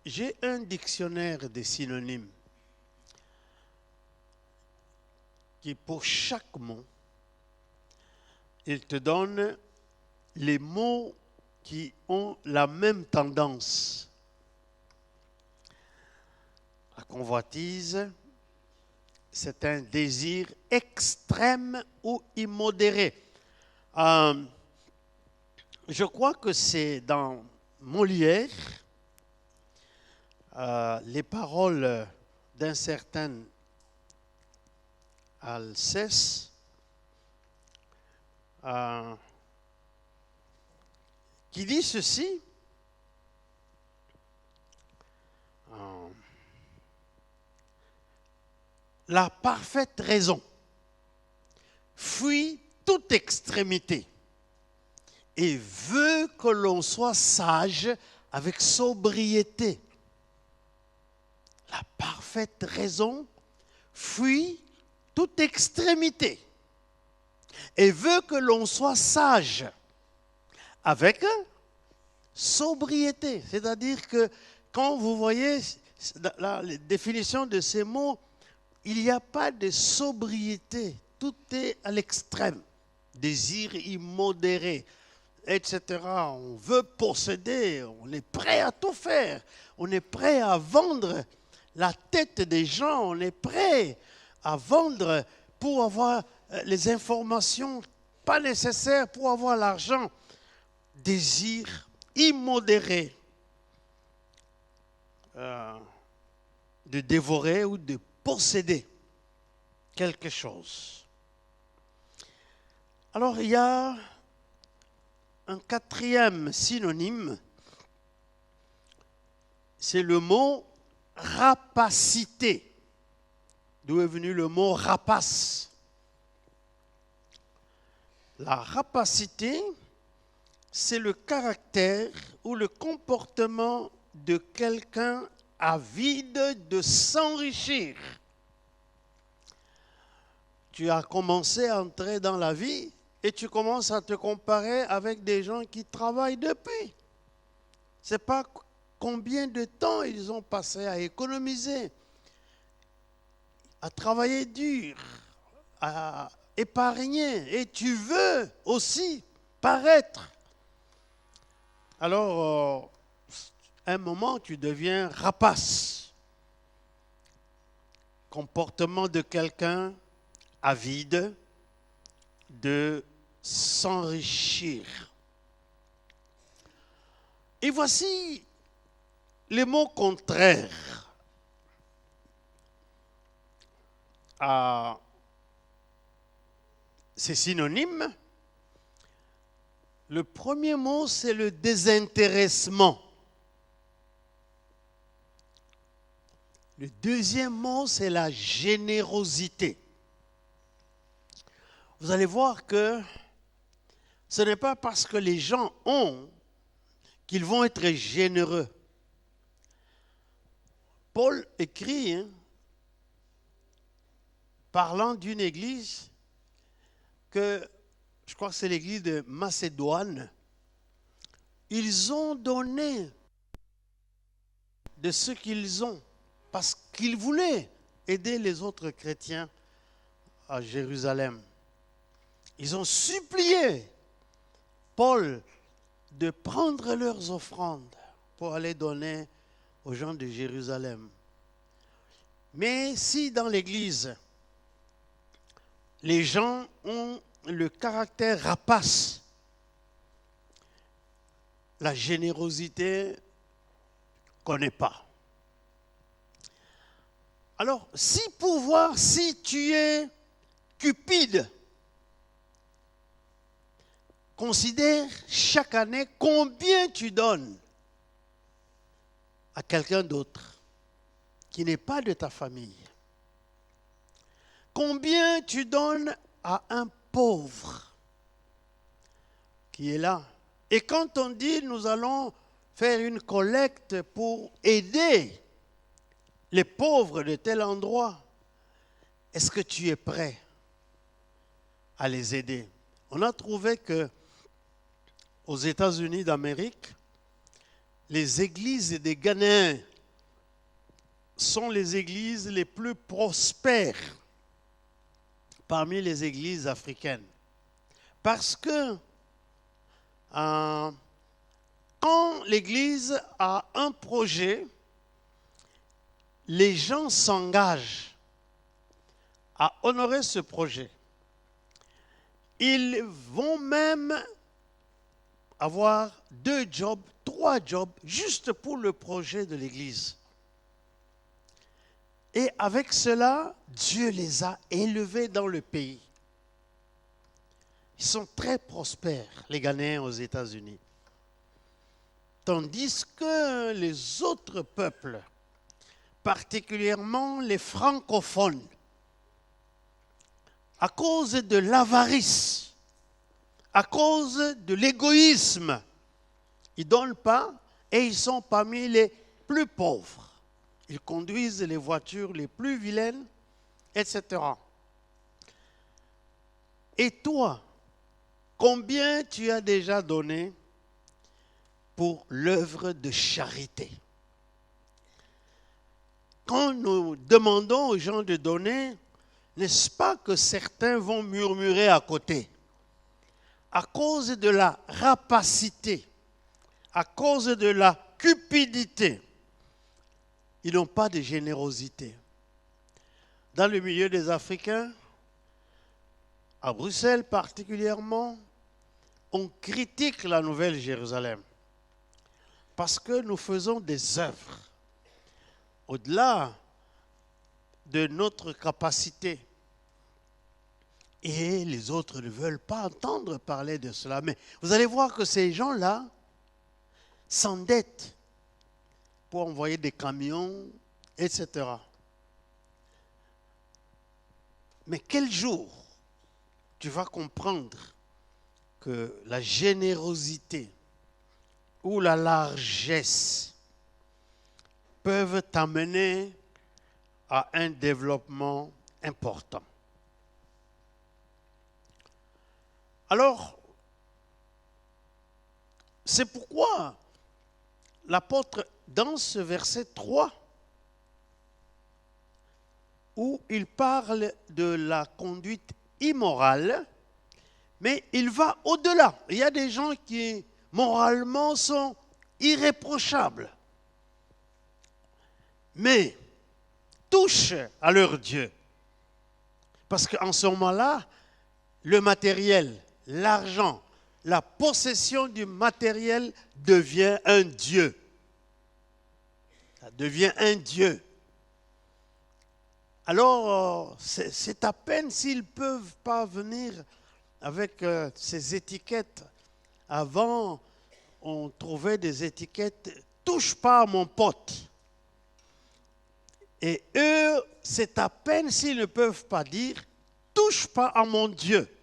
Speaker 4: J'ai un dictionnaire des synonymes qui, pour chaque mot, il te donne les mots qui ont la même tendance. La convoitise, c'est un désir extrême ou immodéré. Je crois que c'est dans Molière, les paroles d'un certain Alceste, qui dit ceci. La parfaite raison fuit toute extrémité et veut que l'on soit sage avec sobriété. La parfaite raison fuit toute extrémité et veut que l'on soit sage avec sobriété. C'est-à-dire que quand vous voyez la définition de ces mots, il n'y a pas de sobriété. Tout est à l'extrême. Désir immodéré, etc. On veut posséder, on est prêt à tout faire. On est prêt à vendre la tête des gens. On est prêt à vendre pour avoir les informations pas nécessaires, pour avoir l'argent. Désir immodéré de dévorer ou de posséder quelque chose. Alors il y a un 4e synonyme, c'est le mot rapacité. D'où est venu le mot rapace? La rapacité, c'est le caractère ou le comportement de quelqu'un avide de s'enrichir. Tu as commencé à entrer dans la vie et tu commences à te comparer avec des gens qui travaillent depuis. Ce n'est pas combien de temps ils ont passé à économiser, à travailler dur, à épargner et tu veux aussi paraître. Alors, à un moment, tu deviens rapace. Comportement de quelqu'un avide de s'enrichir. Et voici les mots contraires à ces synonymes. Le premier mot, c'est le désintéressement. Le deuxième mot, c'est la générosité. Vous allez voir que ce n'est pas parce que les gens ont qu'ils vont être généreux. Paul écrit, parlant d'une église que, je crois que c'est l'église de Macédoine, ils ont donné de ce qu'ils ont parce qu'ils voulaient aider les autres chrétiens à Jérusalem. Ils ont supplié Paul de prendre leurs offrandes pour aller donner aux gens de Jérusalem. Mais si dans l'église, les gens ont le caractère rapace, la générosité ne connaît pas. Alors, si pour voir si tu es cupide, considère chaque année combien tu donnes à quelqu'un d'autre qui n'est pas de ta famille. Combien tu donnes à un pauvre qui est là. Et quand on dit nous allons faire une collecte pour aider les pauvres de tel endroit, est-ce que tu es prêt à les aider? On a trouvé que aux États-Unis d'Amérique, les églises des Ghanéens sont les églises les plus prospères parmi les églises africaines. Parce que quand l'église a un projet, les gens s'engagent à honorer ce projet. Ils vont même avoir 2 jobs, 3 jobs, juste pour le projet de l'église. Et avec cela, Dieu les a élevés dans le pays. Ils sont très prospères, les Ghanéens aux États-Unis. Tandis que les autres peuples, particulièrement les francophones, à cause de l'avarice, à cause de l'égoïsme, ils ne donnent pas et ils sont parmi les plus pauvres. Ils conduisent les voitures les plus vilaines, etc. Et toi, combien tu as déjà donné pour l'œuvre de charité? Quand nous demandons aux gens de donner, n'est-ce pas que certains vont murmurer à côté? À cause de la rapacité, à cause de la cupidité, ils n'ont pas de générosité. Dans le milieu des Africains, à Bruxelles particulièrement, on critique la Nouvelle Jérusalem parce que nous faisons des œuvres au-delà de notre capacité. Et les autres ne veulent pas entendre parler de cela. Mais vous allez voir que ces gens-là s'endettent pour envoyer des camions, etc. Mais quel jour tu vas comprendre que la générosité ou la largesse peuvent t'amener à un développement important? Alors, c'est pourquoi l'apôtre, dans ce verset 3, où il parle de la conduite immoral, mais il va au-delà. Il y a des gens qui, moralement, sont irréprochables, mais touchent à leur Dieu. Parce qu'en ce moment-là, le matériel, l'argent, la possession du matériel devient un Dieu. Ça devient un Dieu. Alors, c'est à peine s'ils ne peuvent pas venir avec ces étiquettes. Avant, on trouvait des étiquettes « touche pas à mon pote ». Et eux, c'est à peine s'ils ne peuvent pas dire « touche pas à mon Dieu ».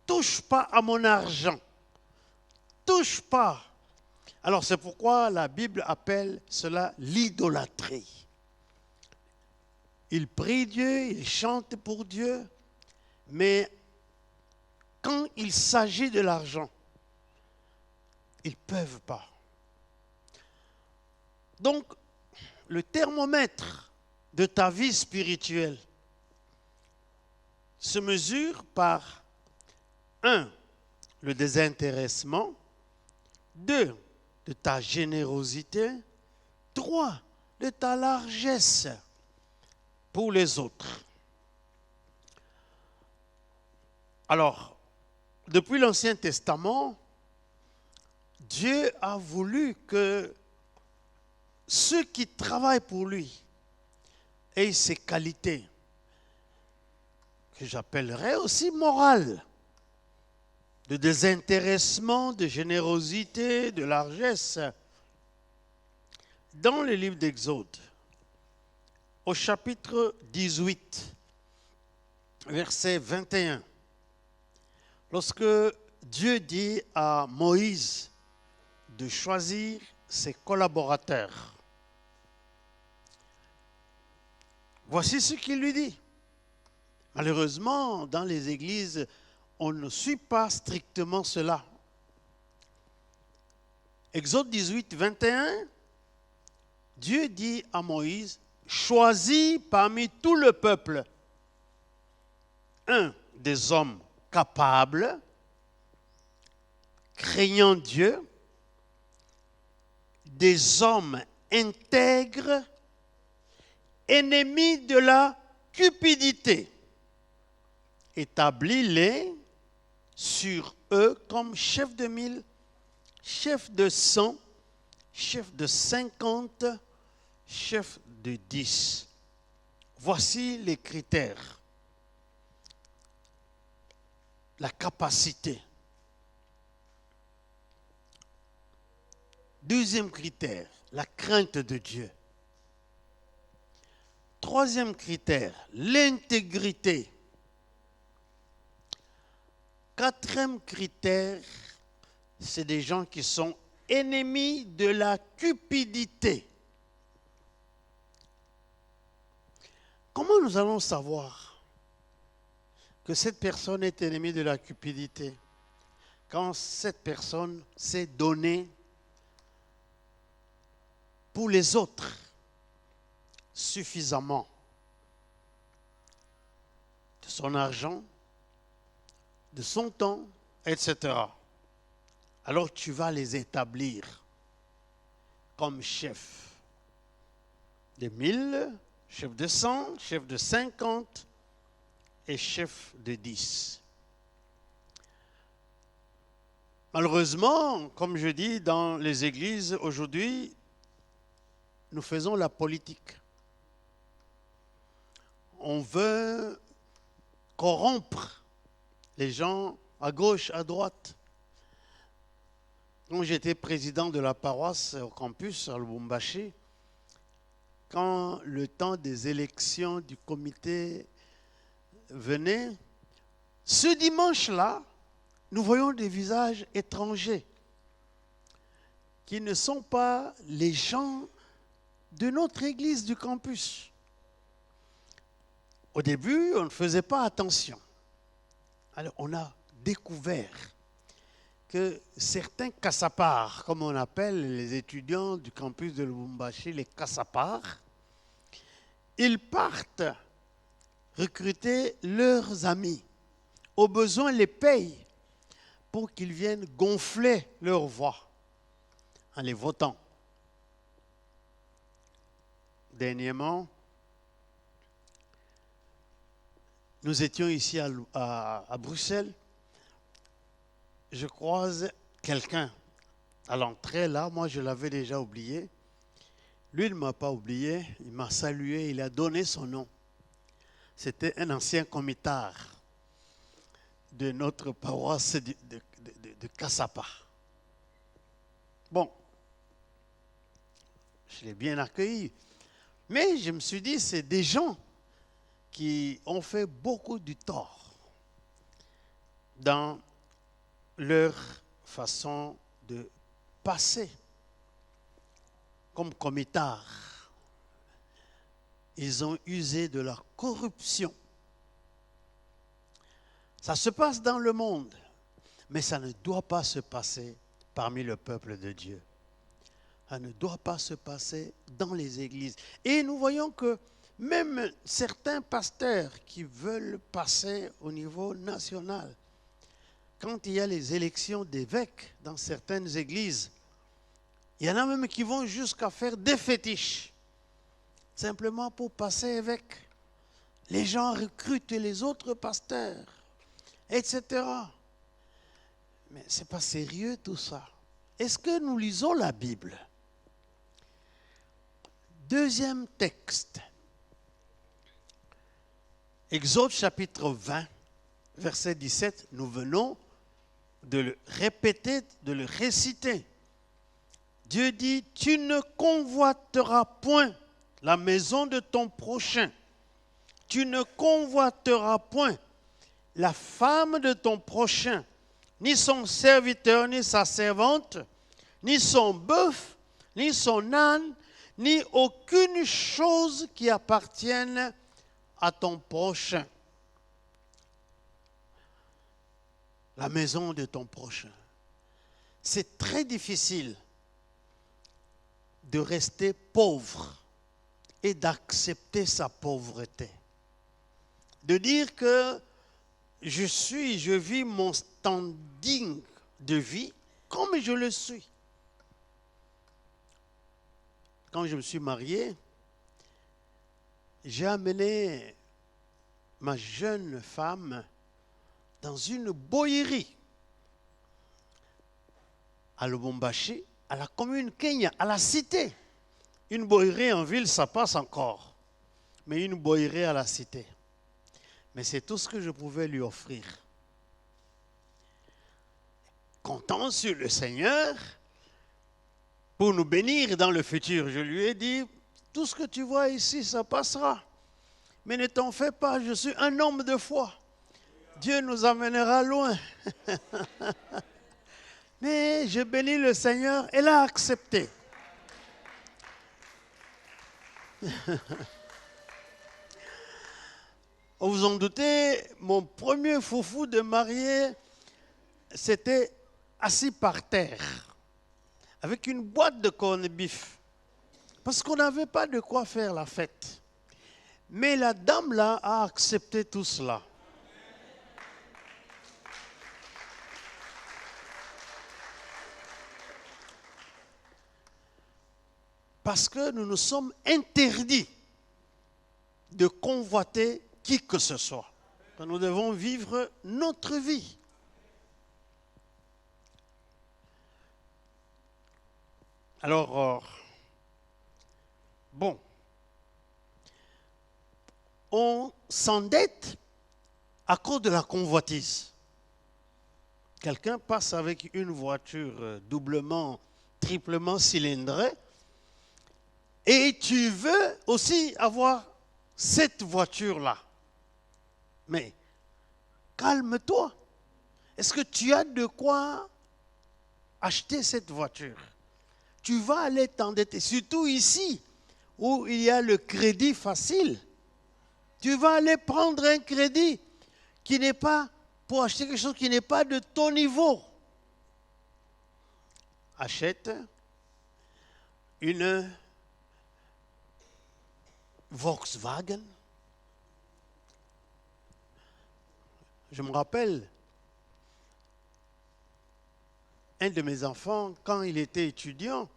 Speaker 4: Touche pas à mon argent. Touche pas. Alors c'est pourquoi la Bible appelle cela l'idolâtrie. Ils prient Dieu, ils chantent pour Dieu, mais quand il s'agit de l'argent, ils ne peuvent pas. Donc, le thermomètre de ta vie spirituelle se mesure par 1, le désintéressement. 2, de ta générosité. 3, de ta largesse pour les autres. Alors, depuis l'Ancien Testament, Dieu a voulu que ceux qui travaillent pour lui aient ces qualités que j'appellerais aussi morales, de désintéressement, de générosité, de largesse. Dans le livre d'Exode, au chapitre 18, verset 21, lorsque Dieu dit à Moïse de choisir ses collaborateurs, voici ce qu'il lui dit. Malheureusement, dans les églises, on ne suit pas strictement cela. Exode 18, 21, Dieu dit à Moïse, choisis parmi tout le peuple des hommes capables, craignant Dieu, des hommes intègres, ennemis de la cupidité. Établis-les sur eux comme chef de 1000, chef de 100, chef de 50, chef de 10. Voici les critères. La capacité. Deuxième critère, la crainte de Dieu. Troisième critère, l'intégrité. Quatrième critère, c'est des gens qui sont ennemis de la cupidité. Comment nous allons savoir que cette personne est ennemie de la cupidité? Quand cette personne s'est donnée pour les autres suffisamment de son argent, de son temps, etc. Alors tu vas les établir comme chefs de 1000, chef de 100, chef de 50 et chef de 10. Malheureusement, comme je dis, dans les églises aujourd'hui, nous faisons la politique. On veut corrompre les gens à gauche, à droite. Quand j'étais président de la paroisse au campus à Lubumbashi, quand le temps des élections du comité venait, ce dimanche-là, nous voyons des visages étrangers qui ne sont pas les gens de notre église du campus. Au début, on ne faisait pas attention. Alors, on a découvert que certains cassapars, comme on appelle les étudiants du campus de Lubumbashi, les cassapars, ils partent recruter leurs amis au besoin les payent pour qu'ils viennent gonfler leur voix en les votant. Dernièrement, nous étions ici à Bruxelles. Je croise quelqu'un à l'entrée là. Moi, je l'avais déjà oublié. Lui, il ne m'a pas oublié. Il m'a salué. Il a donné son nom. C'était un ancien commitard de notre paroisse de Cassapa. Bon, je l'ai bien accueilli. Mais je me suis dit, c'est des gens qui ont fait beaucoup du tort dans leur façon de passer comme committards. Ils ont usé de la corruption. Ça se passe dans le monde, mais ça ne doit pas se passer parmi le peuple de Dieu. Ça ne doit pas se passer dans les églises. Et nous voyons que même certains pasteurs qui veulent passer au niveau national, quand il y a les élections d'évêques dans certaines églises, il y en a même qui vont jusqu'à faire des fétiches, simplement pour passer évêque. Les gens recrutent les autres pasteurs, etc. Mais ce n'est pas sérieux tout ça. Est-ce que nous lisons la Bible? Deuxième texte. Exode chapitre 20, verset 17. Nous venons de le répéter, de le réciter. Dieu dit, tu ne convoiteras point la maison de ton prochain. Tu ne convoiteras point la femme de ton prochain, ni son serviteur, ni sa servante, ni son bœuf, ni son âne, ni aucune chose qui appartienne à ton prochain. La maison de ton prochain. C'est très difficile de rester pauvre et d'accepter sa pauvreté. De dire que je vis mon standing de vie comme je le suis. Quand je me suis marié, j'ai amené ma jeune femme dans une boïrie à Lubumbashi, à la commune Kenya, à la cité. Une boïrie en ville, ça passe encore, mais une boïrie à la cité. Mais c'est tout ce que je pouvais lui offrir. Comptant sur le Seigneur pour nous bénir dans le futur. Je lui ai dit, tout ce que tu vois ici, ça passera. Mais ne t'en fais pas, je suis un homme de foi. Dieu nous amènera loin. Mais je bénis le Seigneur, elle a accepté. Vous en doutez, mon premier foufou de marié, c'était assis par terre, avec une boîte de corned beef, parce qu'on n'avait pas de quoi faire la fête. Mais la dame là a accepté tout cela. Parce que nous nous sommes interdits de convoiter qui que ce soit. Nous devons vivre notre vie. Alors, bon, on s'endette à cause de la convoitise. Quelqu'un passe avec une voiture doublement, triplement cylindrée et tu veux aussi avoir cette voiture-là. Mais calme-toi. Est-ce que tu as de quoi acheter cette voiture? Tu vas aller t'endetter, surtout ici, où il y a le crédit facile. Tu vas aller prendre un crédit qui n'est pas, pour acheter quelque chose qui n'est pas de ton niveau. Achète une Volkswagen, Je me rappelle, un de mes enfants, quand il était étudiant,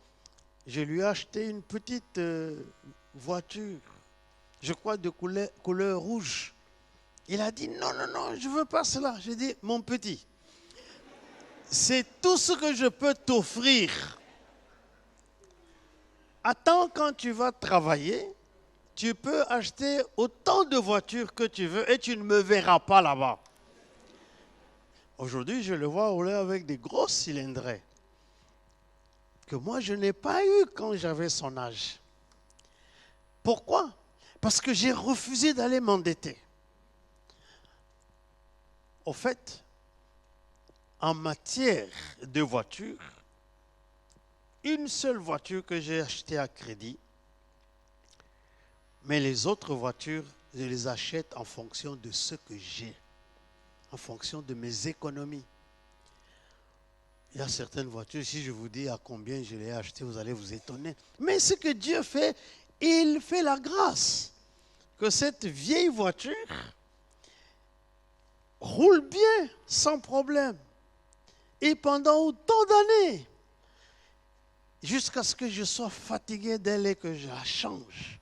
Speaker 4: je lui ai acheté une petite voiture, je crois de couleur rouge. Il a dit non, non, non, je ne veux pas cela. J'ai dit, mon petit, c'est tout ce que je peux t'offrir. Attends, quand tu vas travailler, tu peux acheter autant de voitures que tu veux et tu ne me verras pas là-bas. Aujourd'hui, je le vois rouler avec des grosses cylindrées que moi, je n'ai pas eu quand j'avais son âge. Pourquoi? Parce que j'ai refusé d'aller m'endetter. Au fait, en matière de voiture, une seule voiture que j'ai achetée à crédit, mais les autres voitures, je les achète en fonction de ce que j'ai, en fonction de mes économies. Il y a certaines voitures, si je vous dis à combien je les ai achetées, vous allez vous étonner. Mais ce que Dieu fait, il fait la grâce que cette vieille voiture roule bien, sans problème. Et pendant autant d'années, jusqu'à ce que je sois fatigué d'elle et que je la change.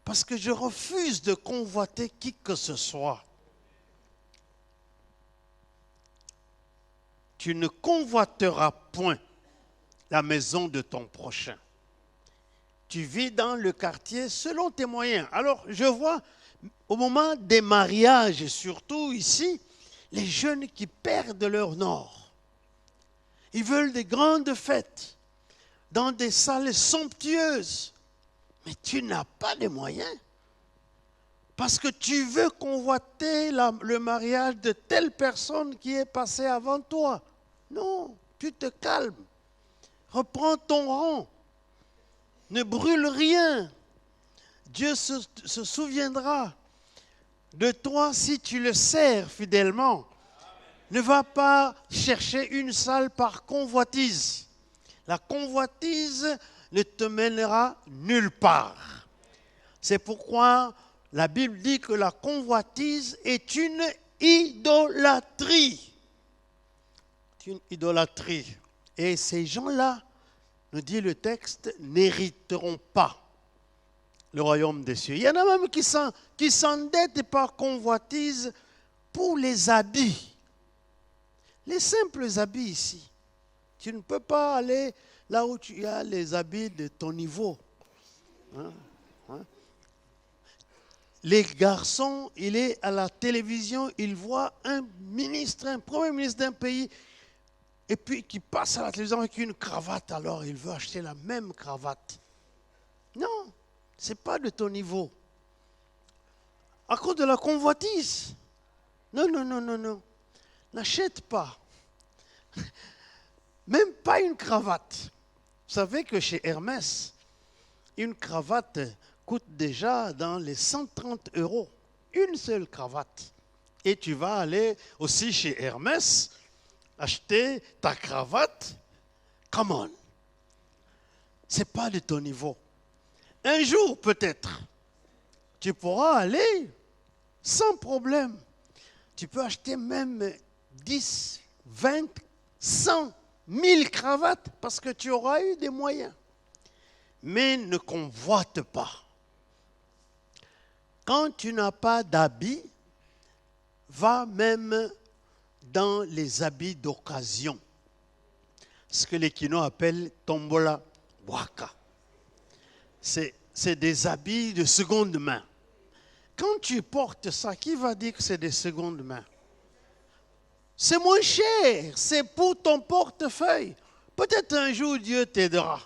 Speaker 4: Parce que je refuse de convoiter qui que ce soit. Tu ne convoiteras point la maison de ton prochain. Tu vis dans le quartier selon tes moyens. Alors, je vois, au moment des mariages, surtout ici, les jeunes qui perdent leur nord. Ils veulent des grandes fêtes, dans des salles somptueuses. Mais tu n'as pas les moyens. Parce que tu veux convoiter le mariage de telle personne qui est passée avant toi. Non, tu te calmes. Reprends ton rang. Ne brûle rien. Dieu se souviendra de toi si tu le sers fidèlement. Ne va pas chercher une salle par convoitise. La convoitise ne te mènera nulle part. C'est pourquoi la Bible dit que la convoitise est une idolâtrie. C'est une idolâtrie. Et ces gens-là, nous dit le texte, n'hériteront pas le royaume des cieux. Il y en a même qui s'endettent par convoitise pour les habits. Les simples habits ici. Tu ne peux pas aller là où tu as les habits de ton niveau. Les garçons, il est à la télévision, il voit un ministre, un premier ministre d'un pays, et puis qui passe à la télévision avec une cravate, alors il veut acheter la même cravate. Non, ce n'est pas de ton niveau. À cause de la convoitise. Non, non, non, non, non. N'achète pas. Même pas une cravate. Vous savez que chez Hermès, une cravate coûte déjà dans les 130 €. Une seule cravate. Et tu vas aller aussi chez Hermès acheter ta cravate. Come on. Ce n'est pas de ton niveau. Un jour peut-être, tu pourras aller sans problème. Tu peux acheter même 10, 20, 100, 1000 cravates parce que tu auras eu des moyens. Mais ne convoite pas. Quand tu n'as pas d'habits, va même dans les habits d'occasion. Ce que les Kinois appellent tombola waka. C'est des habits de seconde main. Quand tu portes ça, qui va dire que c'est des secondes mains? C'est moins cher, c'est pour ton portefeuille. Peut-être un jour Dieu t'aidera.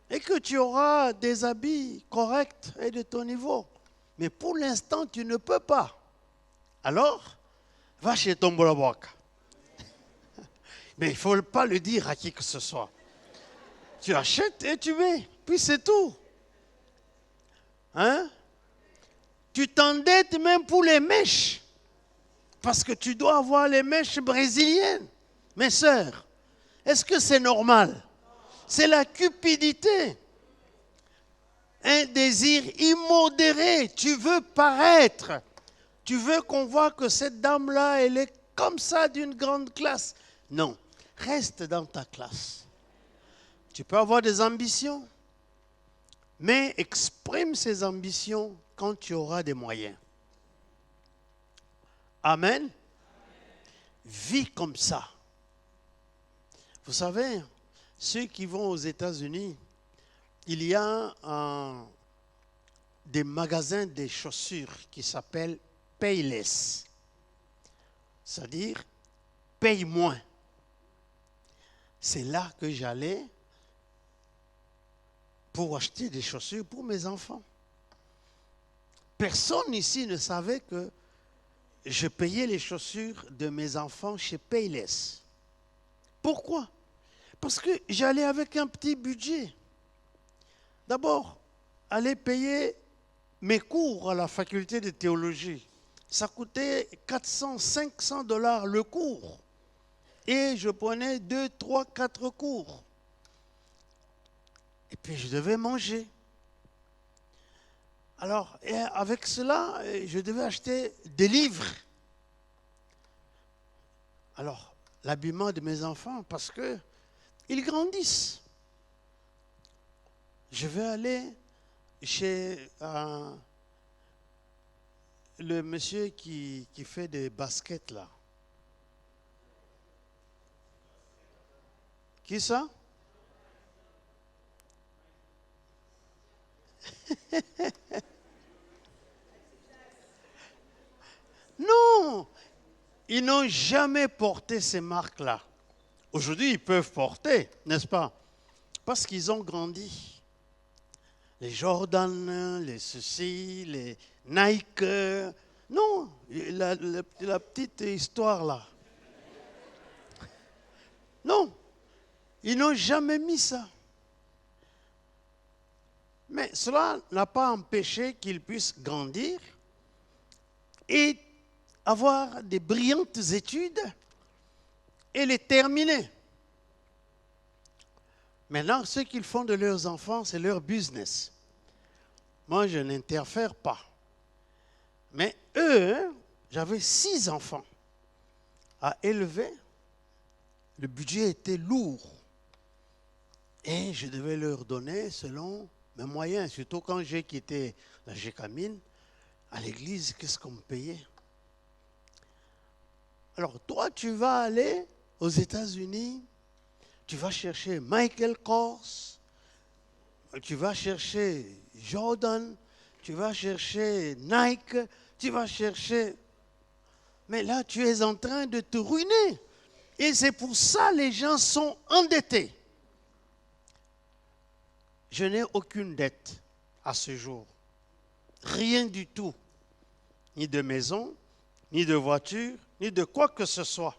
Speaker 4: Et que tu auras des habits corrects et de ton niveau. Mais pour l'instant, tu ne peux pas. Alors, va chez Tombola Waka. Mais il ne faut pas le dire à qui que ce soit. Tu achètes et tu mets, puis c'est tout. Hein? Tu t'endettes même pour les mèches. Parce que tu dois avoir les mèches brésiliennes. Mes sœurs, est-ce que c'est normal? C'est la cupidité. Un désir immodéré. Tu veux paraître. Tu veux qu'on voit que cette dame-là, elle est comme ça d'une grande classe. Non, reste dans ta classe. Tu peux avoir des ambitions, mais exprime ces ambitions quand tu auras des moyens. Amen. Vis comme ça. Vous savez, ceux qui vont aux États-Unis, il y a des magasins de chaussures qui s'appellent Payless. C'est-à-dire, paye moins. C'est là que j'allais pour acheter des chaussures pour mes enfants. Personne ici ne savait que je payais les chaussures de mes enfants chez Payless. Pourquoi? Parce que j'allais avec un petit budget. D'abord, aller payer mes cours à la faculté de théologie. Ça coûtait 400, 500 $ le cours. Et je prenais 2, 3, 4 cours. Et puis je devais manger. Alors, avec cela, je devais acheter des livres. Alors, l'habillement de mes enfants, parce qu'ils grandissent. Je vais aller chez le monsieur qui fait des baskets là. Qui ça? Non, ils n'ont jamais porté ces marques-là. Aujourd'hui, ils peuvent porter, n'est-ce pas? Parce qu'ils ont grandi. Les Jordan, les ceci, les Nike. Non, la petite histoire là. Non, ils n'ont jamais mis ça. Mais cela n'a pas empêché qu'ils puissent grandir et avoir des brillantes études et les terminer. Maintenant, ce qu'ils font de leurs enfants, c'est leur business. Moi, je n'interfère pas. Mais eux, j'avais 6 enfants à élever. Le budget était lourd. Et je devais leur donner selon mes moyens. Surtout quand j'ai quitté la Gécamine, à l'église, qu'est-ce qu'on me payait? Alors, toi, tu vas aller aux États-Unis, tu vas chercher Michael Kors, tu vas chercher Jordan, tu vas chercher Nike, tu vas chercher... Mais là, tu es en train de te ruiner. Et c'est pour ça que les gens sont endettés. Je n'ai aucune dette à ce jour. Rien du tout. Ni de maison, ni de voiture, ni de quoi que ce soit.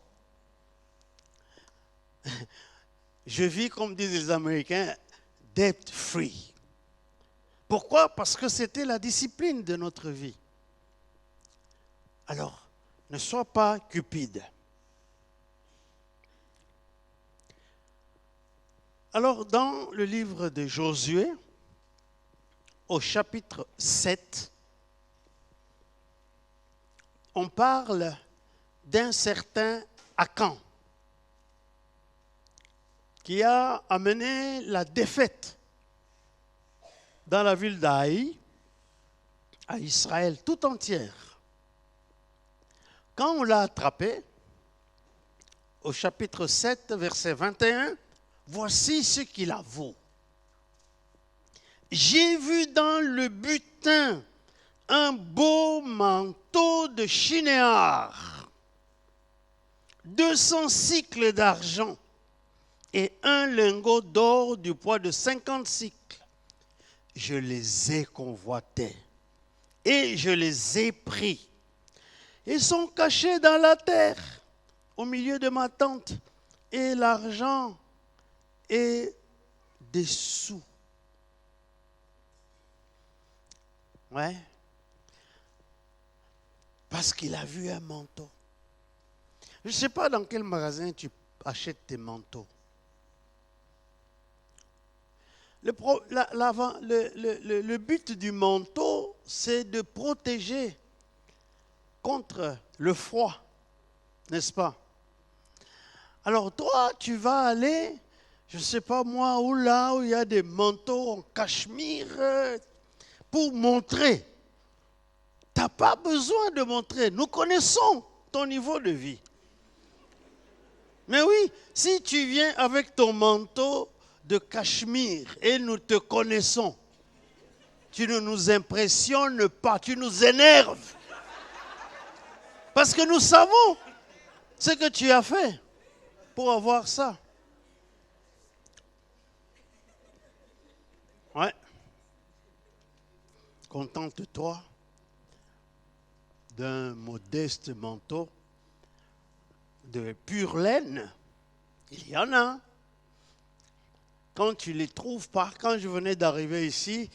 Speaker 4: Je vis, comme disent les Américains, debt free. Pourquoi? Parce que c'était la discipline de notre vie. Alors, ne sois pas cupide. Alors, dans le livre de Josué, au chapitre 7, on parle d'un certain Akan qui a amené la défaite dans la ville d'Aï, à Israël tout entière. Quand on l'a attrapé, au chapitre 7, verset 21, voici ce qu'il avoue. J'ai vu dans le butin un beau manteau de chinéar, 200 cycles d'argent et un lingot d'or du poids de 50 cycles. Je les ai convoités et je les ai pris. Ils sont cachés dans la terre, au milieu de ma tente, et l'argent est dessous. Ouais. Parce qu'il a vu un manteau. Je ne sais pas dans quel magasin tu achètes tes manteaux. Le but du manteau, c'est de protéger contre le froid, n'est-ce pas? Alors toi, tu vas aller, je ne sais pas moi, où il y a des manteaux en cachemire pour montrer. Tu n'as pas besoin de montrer. Nous connaissons ton niveau de vie. Mais oui, si tu viens avec ton manteau de cachemire et nous te connaissons, tu ne nous impressionnes pas, tu nous énerves. Parce que nous savons ce que tu as fait pour avoir ça. Ouais. Contente-toi d'un modeste manteau de pure laine. Il y en a. Quand tu ne les trouves pas, quand je venais d'arriver ici,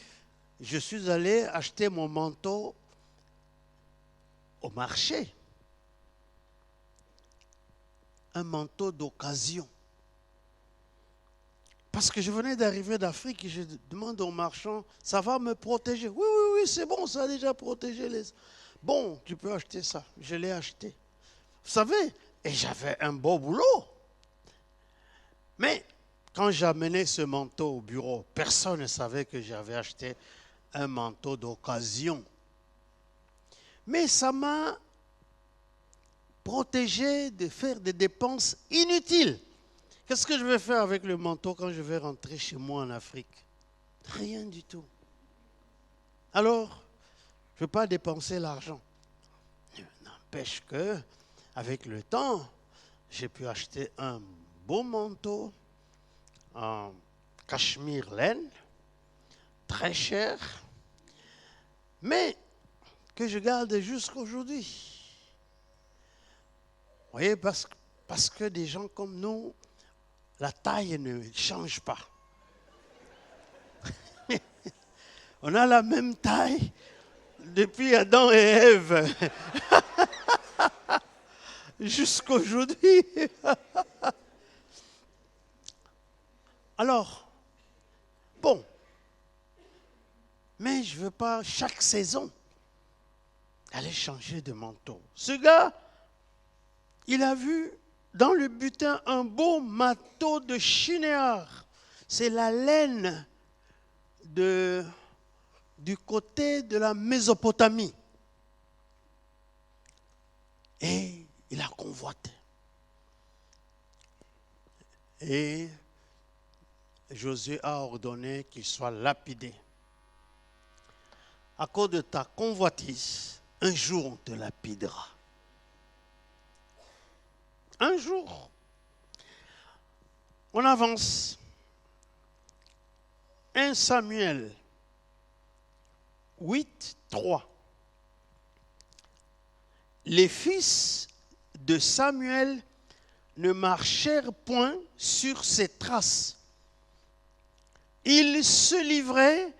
Speaker 4: je suis allé acheter mon manteau au marché. Un manteau d'occasion. Parce que je venais d'arriver d'Afrique et je demande au marchand, ça va me protéger? Oui, oui, oui, c'est bon, ça a déjà protégé les... Bon, tu peux acheter ça. Je l'ai acheté. Vous savez, et j'avais un beau boulot. Mais quand j'amenais ce manteau au bureau, personne ne savait que j'avais acheté un manteau d'occasion. Mais ça m'a protégé de faire des dépenses inutiles. Qu'est-ce que je vais faire avec le manteau quand je vais rentrer chez moi en Afrique? Rien du tout. Alors, je ne veux pas dépenser l'argent. N'empêche que, avec le temps, j'ai pu acheter un beau manteau en cachemire laine, très cher, mais que je garde jusqu'aujourd'hui. Vous voyez, parce que des gens comme nous, la taille ne change pas. On a la même taille depuis Adam et Ève. Jusqu'aujourd'hui. Alors, bon, mais je ne veux pas chaque saison aller changer de manteau. Ce gars, il a vu dans le butin un beau manteau de chinéar. C'est la laine du côté de la Mésopotamie. Et il a convoité. Et Josué a ordonné qu'il soit lapidé. À cause de ta convoitise, un jour on te lapidera. Un jour. On avance. 1 Samuel 8, 3. Les fils de Samuel ne marchèrent point sur ses traces. Ils se livraient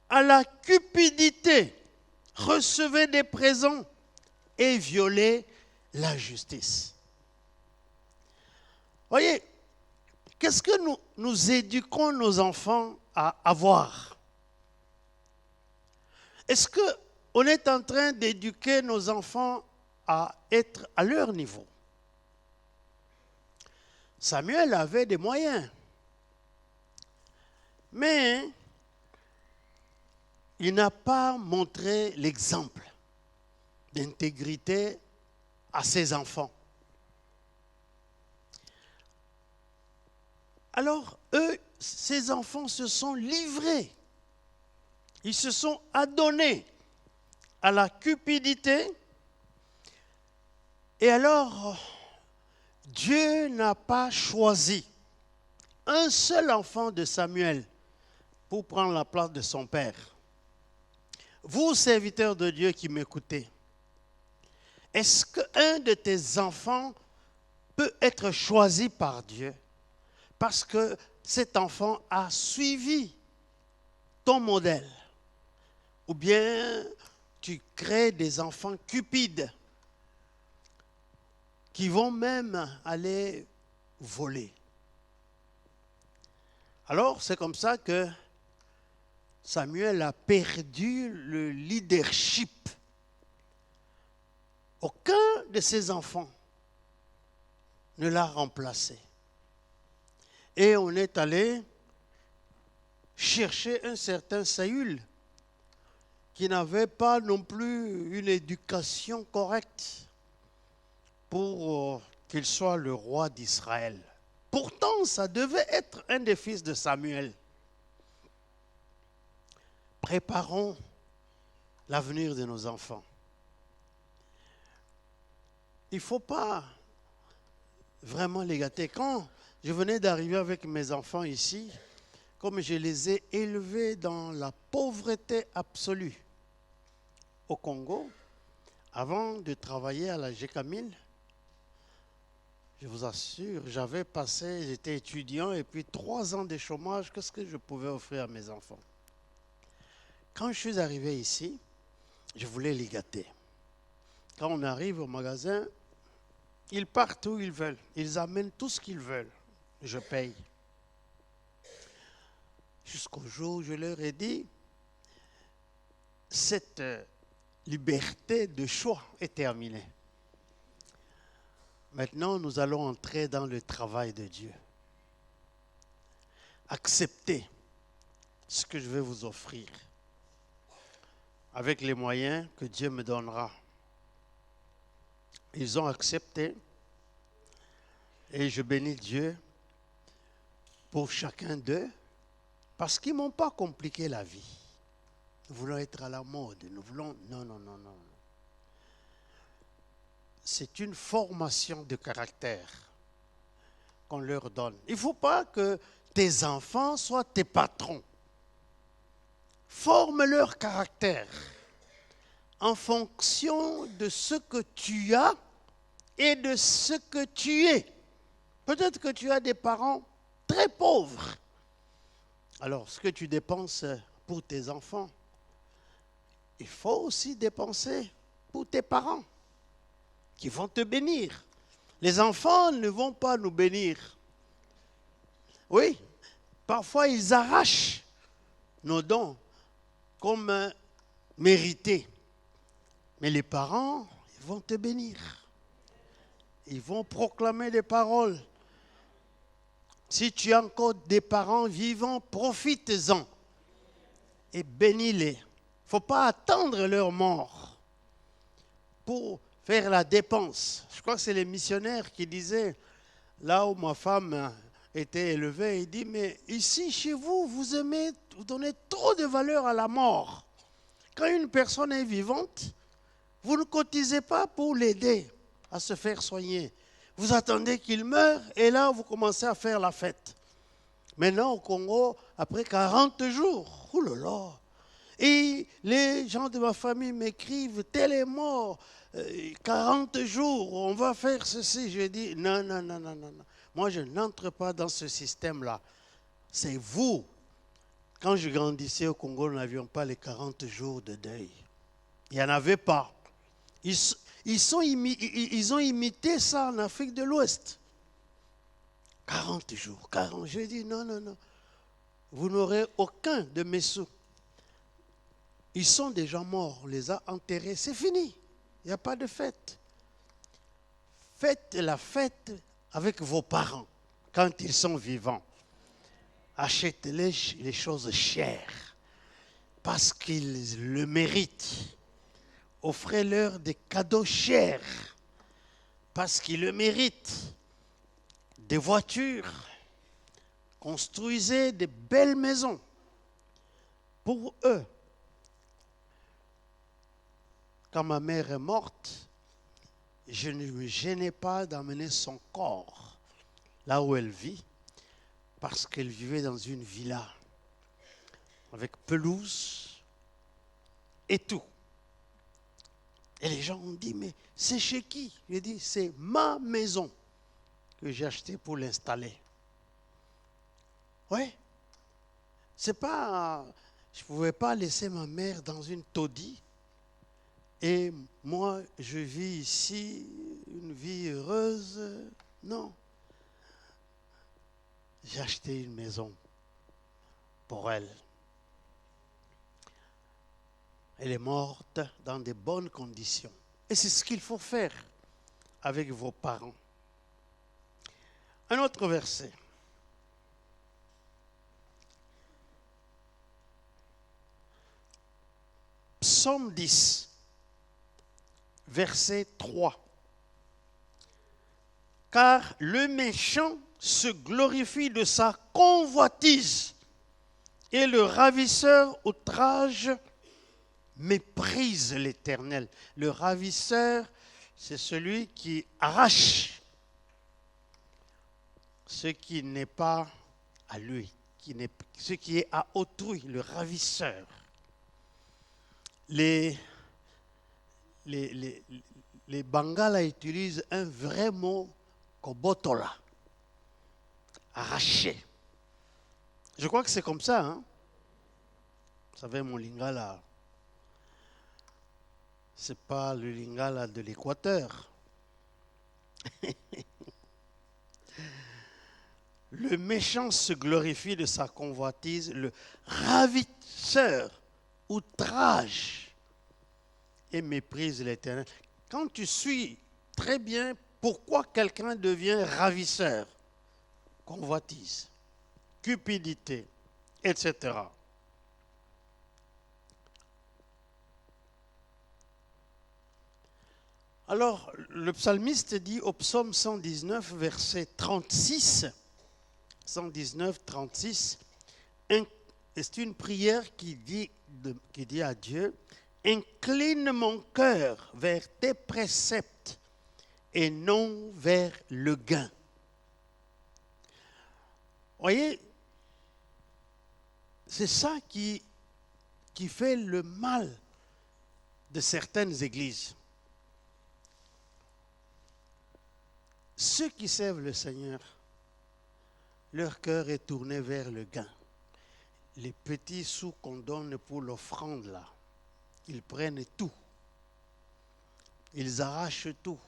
Speaker 4: à la cupidité, recevaient des présents et violaient la justice. Voyez, qu'est-ce que nous éduquons nos enfants à avoir? Est-ce qu'on est en train d'éduquer nos enfants à être à leur niveau? Samuel avait des moyens, mais il n'a pas montré l'exemple d'intégrité à ses enfants. Alors, eux, ces enfants se sont livrés. Ils se sont adonnés à la cupidité. Et alors, Dieu n'a pas choisi un seul enfant de Samuel pour prendre la place de son père. Vous, serviteurs de Dieu qui m'écoutez, est-ce qu'un de tes enfants peut être choisi par Dieu parce que cet enfant a suivi ton modèle? Ou bien tu crées des enfants cupides qui vont même aller voler. Alors, c'est comme ça que Samuel a perdu le leadership Aucun de ses enfants ne l'a remplacé. Et on est allé chercher un certain Saül qui n'avait pas non plus une éducation correcte pour qu'il soit le roi d'Israël. Pourtant, ça devait être un des fils de Samuel. Préparons l'avenir de nos enfants. Il ne faut pas vraiment les gâter. Quand je venais d'arriver avec mes enfants ici, comme je les ai élevés dans la pauvreté absolue au Congo, avant de travailler à la GECAMIL, je vous assure, j'étais étudiant et puis 3 ans de chômage, qu'est-ce que je pouvais offrir à mes enfants? Quand je suis arrivé ici, je voulais les gâter. Quand on arrive au magasin, ils partent où ils veulent. Ils amènent tout ce qu'ils veulent. Je paye. Jusqu'au jour où je leur ai dit, cette liberté de choix est terminée. Maintenant, nous allons entrer dans le travail de Dieu. Acceptez ce que je vais vous offrir avec les moyens que Dieu me donnera. Ils ont accepté et je bénis Dieu pour chacun d'eux parce qu'ils ne m'ont pas compliqué la vie. Nous voulons être à la mode. Nous voulons... Non. C'est une formation de caractère qu'on leur donne. Il ne faut pas que tes enfants soient tes patrons. Forme leur caractère en fonction de ce que tu as et de ce que tu es. Peut-être que tu as des parents très pauvres. Alors, ce que tu dépenses pour tes enfants, il faut aussi dépenser pour tes parents qui vont te bénir. Les enfants ne vont pas nous bénir. Oui, parfois ils arrachent nos dons comme mérités. Mais les parents, ils vont te bénir. Ils vont proclamer des paroles. Si tu as encore des parents vivants, profites-en et bénis-les. Il ne faut pas attendre leur mort pour faire la dépense. Je crois que c'est les missionnaires qui disaient, là où ma femme était élevée, il dit, mais ici, chez vous, vous donnez trop de valeur à la mort. Quand une personne est vivante, vous ne cotisez pas pour l'aider à se faire soigner. Vous attendez qu'il meure et là, vous commencez à faire la fête. Maintenant, au Congo, après 40 jours, oulala. Et les gens de ma famille m'écrivent, tel est mort, 40 jours, on va faire ceci. Je dis, non. Moi, je n'entre pas dans ce système-là. C'est vous. Quand je grandissais au Congo, nous n'avions pas les 40 jours de deuil. Il n'y en avait pas. Ils ont imité ça en Afrique de l'Ouest. 40 jours, 40. Je dis, non. Vous n'aurez aucun de mes sous. Ils sont déjà morts, on les a enterrés, c'est fini. Il n'y a pas de fête. Faites la fête avec vos parents quand ils sont vivants. Achetez-les les choses chères parce qu'ils le méritent. Offrez-leur des cadeaux chers parce qu'ils le méritent. Des voitures. Construisez des belles maisons pour eux. Quand ma mère est morte, je ne me gênais pas d'amener son corps là où elle vit, parce qu'elle vivait dans une villa avec pelouse et tout. Et les gens ont dit, mais c'est chez qui? J'ai dit, c'est ma maison que j'ai achetée pour l'installer. Oui. C'est pas, je ne pouvais pas laisser ma mère dans une taudis. Et moi, je vis ici une vie heureuse. Non. J'ai acheté une maison pour elle. Elle est morte dans de bonnes conditions. Et c'est ce qu'il faut faire avec vos parents. Un autre verset. Psaume 10, verset 3. Car le méchant se glorifie de sa convoitise et le ravisseur outrage méprise l'Éternel. Le ravisseur, c'est celui qui arrache ce qui n'est pas à lui, ce qui est à autrui, le ravisseur. Les Bangala utilisent un vrai mot, kobotola, arracher. Je crois que c'est comme ça. Hein? Vous savez, mon lingala, c'est pas le lingala de l'Équateur. Le méchant se glorifie de sa convoitise, le ravisseur outrage et méprise l'Éternel. Quand tu suis très bien pourquoi quelqu'un devient ravisseur, convoitise, cupidité, etc. Alors, le psalmiste dit au psaume 119, verset 36, 119, 36, c'est une prière qui dit à Dieu, incline mon cœur vers tes préceptes et non vers le gain. Voyez, c'est ça qui fait le mal de certaines églises. Ceux qui servent le Seigneur, leur cœur est tourné vers le gain. Les petits sous qu'on donne pour l'offrande là, ils prennent tout. Ils arrachent tout.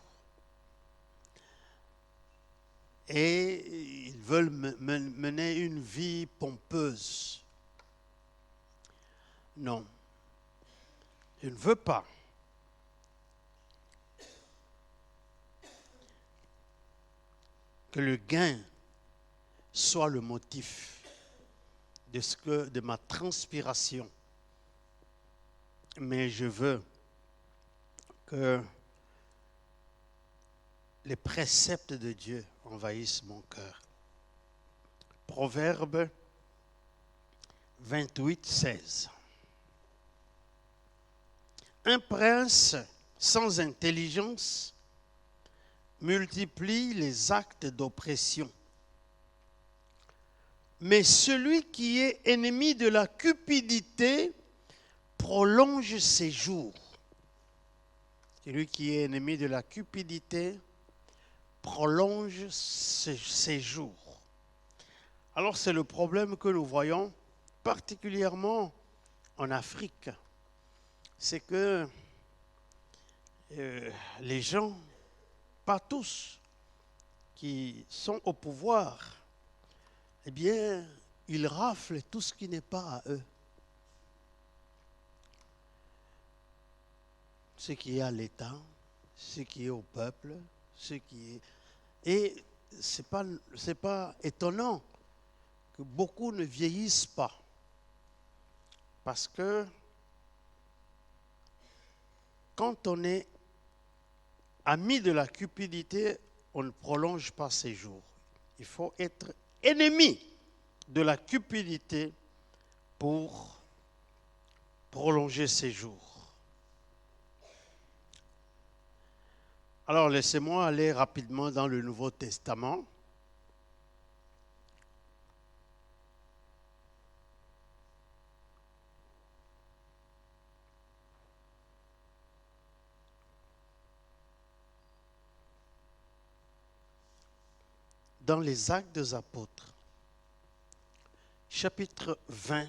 Speaker 4: Et ils veulent mener une vie pompeuse. Non, je ne veux pas. Que le gain soit le motif de ma transpiration. Mais je veux que les préceptes de Dieu envahissent mon cœur. Proverbe 28, 16. Un prince sans intelligence multiplie les actes d'oppression. Mais celui qui est ennemi de la cupidité prolonge ses jours. Celui qui est ennemi de la cupidité prolonge ses jours. Alors c'est le problème que nous voyons particulièrement en Afrique. C'est que les gens, pas tous, qui sont au pouvoir, eh bien, ils raflent tout ce qui n'est pas à eux. Ce qui est à l'État, ce qui est au peuple, ce qui est... Et ce n'est pas étonnant que beaucoup ne vieillissent pas. Parce que quand on est ami de la cupidité, on ne prolonge pas ses jours. Il faut être ennemi de la cupidité pour prolonger ses jours. Alors, laissez-moi aller rapidement dans le Nouveau Testament. Dans les Actes des Apôtres, chapitre 20,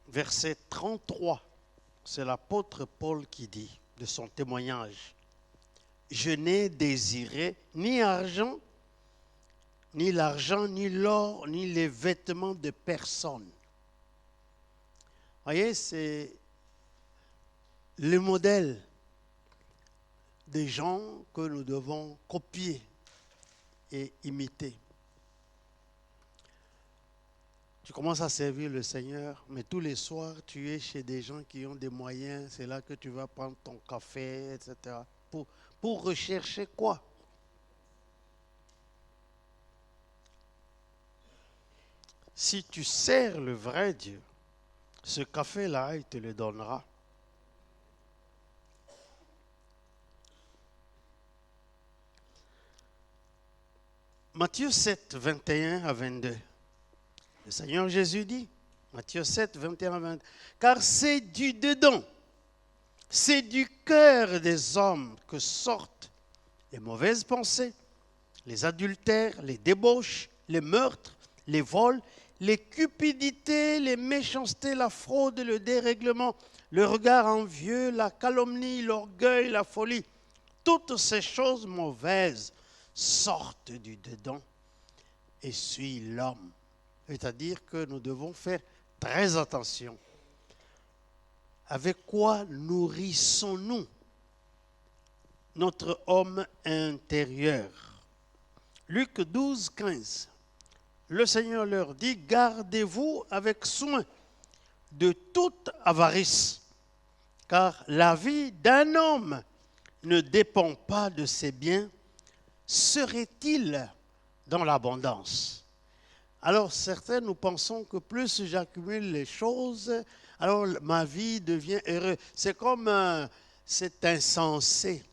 Speaker 4: verset 33, c'est l'apôtre Paul qui dit de son témoignage. Je n'ai désiré ni l'argent, ni l'or, ni les vêtements de personne. Vous voyez, c'est le modèle des gens que nous devons copier et imiter. Tu commences à servir le Seigneur, mais tous les soirs, tu es chez des gens qui ont des moyens. C'est là que tu vas prendre ton café, etc. Pour rechercher quoi? Si tu sers le vrai Dieu, ce café-là, il te le donnera. Matthieu 7, 21 à 22. Le Seigneur Jésus dit, Matthieu 7, 21 à 22, car c'est du dedans, c'est du cœur des hommes que sortent les mauvaises pensées, les adultères, les débauches, les meurtres, les vols, les cupidités, les méchancetés, la fraude, le dérèglement, le regard envieux, la calomnie, l'orgueil, la folie. Toutes ces choses mauvaises sortent du dedans et suivent l'homme. C'est-à-dire que nous devons faire très attention. Avec quoi nourrissons-nous notre homme intérieur? Luc 12, 15. Le Seigneur leur dit, gardez-vous avec soin de toute avarice, car la vie d'un homme ne dépend pas de ses biens. Serait-il dans l'abondance? Alors certains, nous pensons que plus j'accumule les choses, alors ma vie devient heureuse. C'est comme cet insensé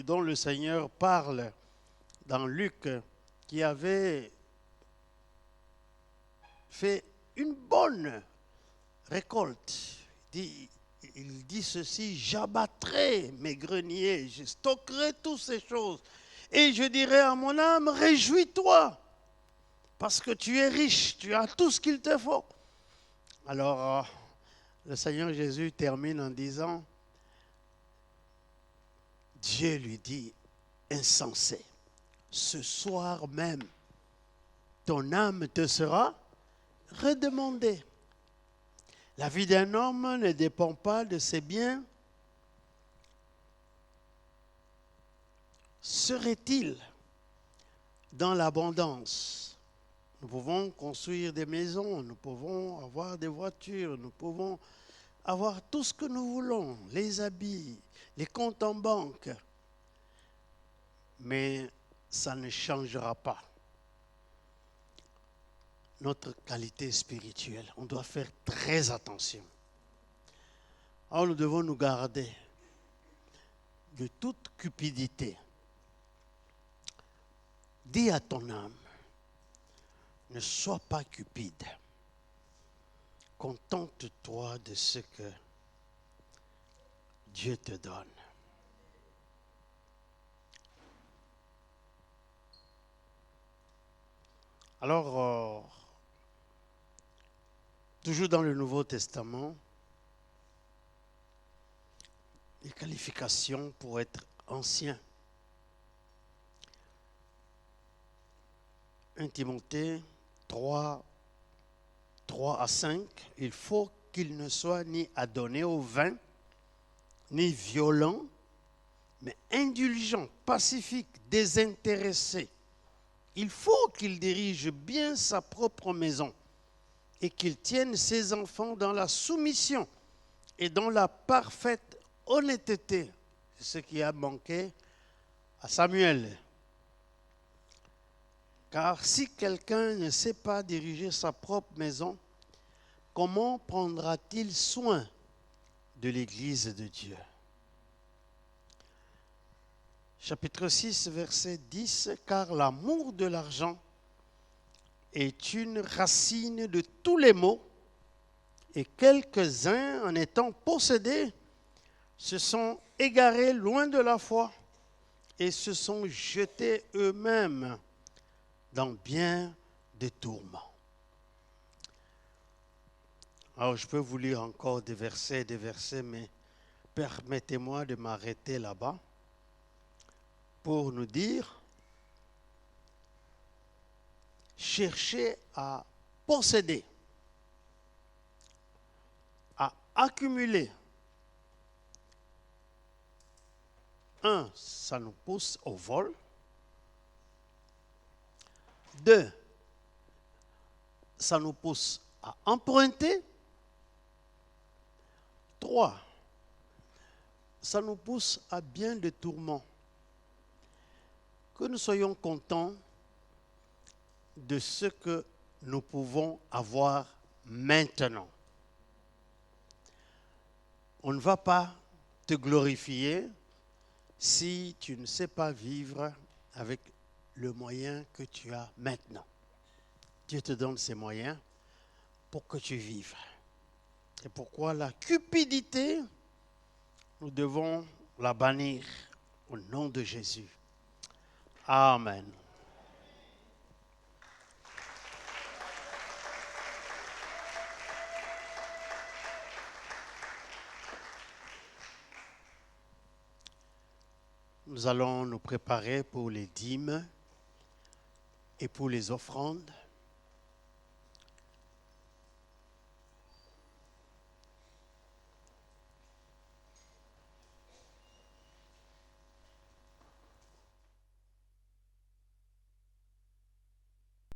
Speaker 4: dont le Seigneur parle dans Luc, qui avait fait une bonne récolte. Il dit ceci, j'abattrai mes greniers, je stockerai toutes ces choses. Et je dirai à mon âme, réjouis-toi, parce que tu es riche, tu as tout ce qu'il te faut. Alors, le Seigneur Jésus termine en disant, Dieu lui dit, insensé, ce soir même, ton âme te sera redemandée. La vie d'un homme ne dépend pas de ses biens. Serait-il dans l'abondance? Nous pouvons construire des maisons, nous pouvons avoir des voitures, nous pouvons avoir tout ce que nous voulons, les habits, les comptes en banque. Mais ça ne changera pas notre qualité spirituelle. On doit faire très attention. Alors nous devons nous garder de toute cupidité. Dis à ton âme, ne sois pas cupide. Contente-toi de ce que Dieu te donne. Alors, toujours dans le Nouveau Testament, les qualifications pour être ancien. 1 Timothée 3 à 5, il faut qu'il ne soit ni adonné au vin, ni violent, mais indulgent, pacifique, désintéressé. Il faut qu'il dirige bien sa propre maison et qu'il tienne ses enfants dans la soumission et dans la parfaite honnêteté. C'est ce qui a manqué à Samuel. Car si quelqu'un ne sait pas diriger sa propre maison, comment prendra-t-il soin de l'Église de Dieu? Chapitre 6, verset 10, car l'amour de l'argent est une racine de tous les maux, et quelques-uns, en étant possédés, se sont égarés loin de la foi et se sont jetés eux-mêmes dans bien des tourments. Alors, je peux vous lire encore des versets, mais permettez-moi de m'arrêter là-bas pour nous dire, cherchez à posséder, à accumuler Un, ça nous pousse au vol. 2, ça nous pousse à emprunter. 3, ça nous pousse à bien des tourments. Que nous soyons contents de ce que nous pouvons avoir maintenant. On ne va pas te glorifier si tu ne sais pas vivre avec le moyen que tu as maintenant. Dieu te donne ces moyens pour que tu vives. C'est pourquoi la cupidité, nous devons la bannir au nom de Jésus. Amen. Nous allons nous préparer pour les dîmes et pour les offrandes.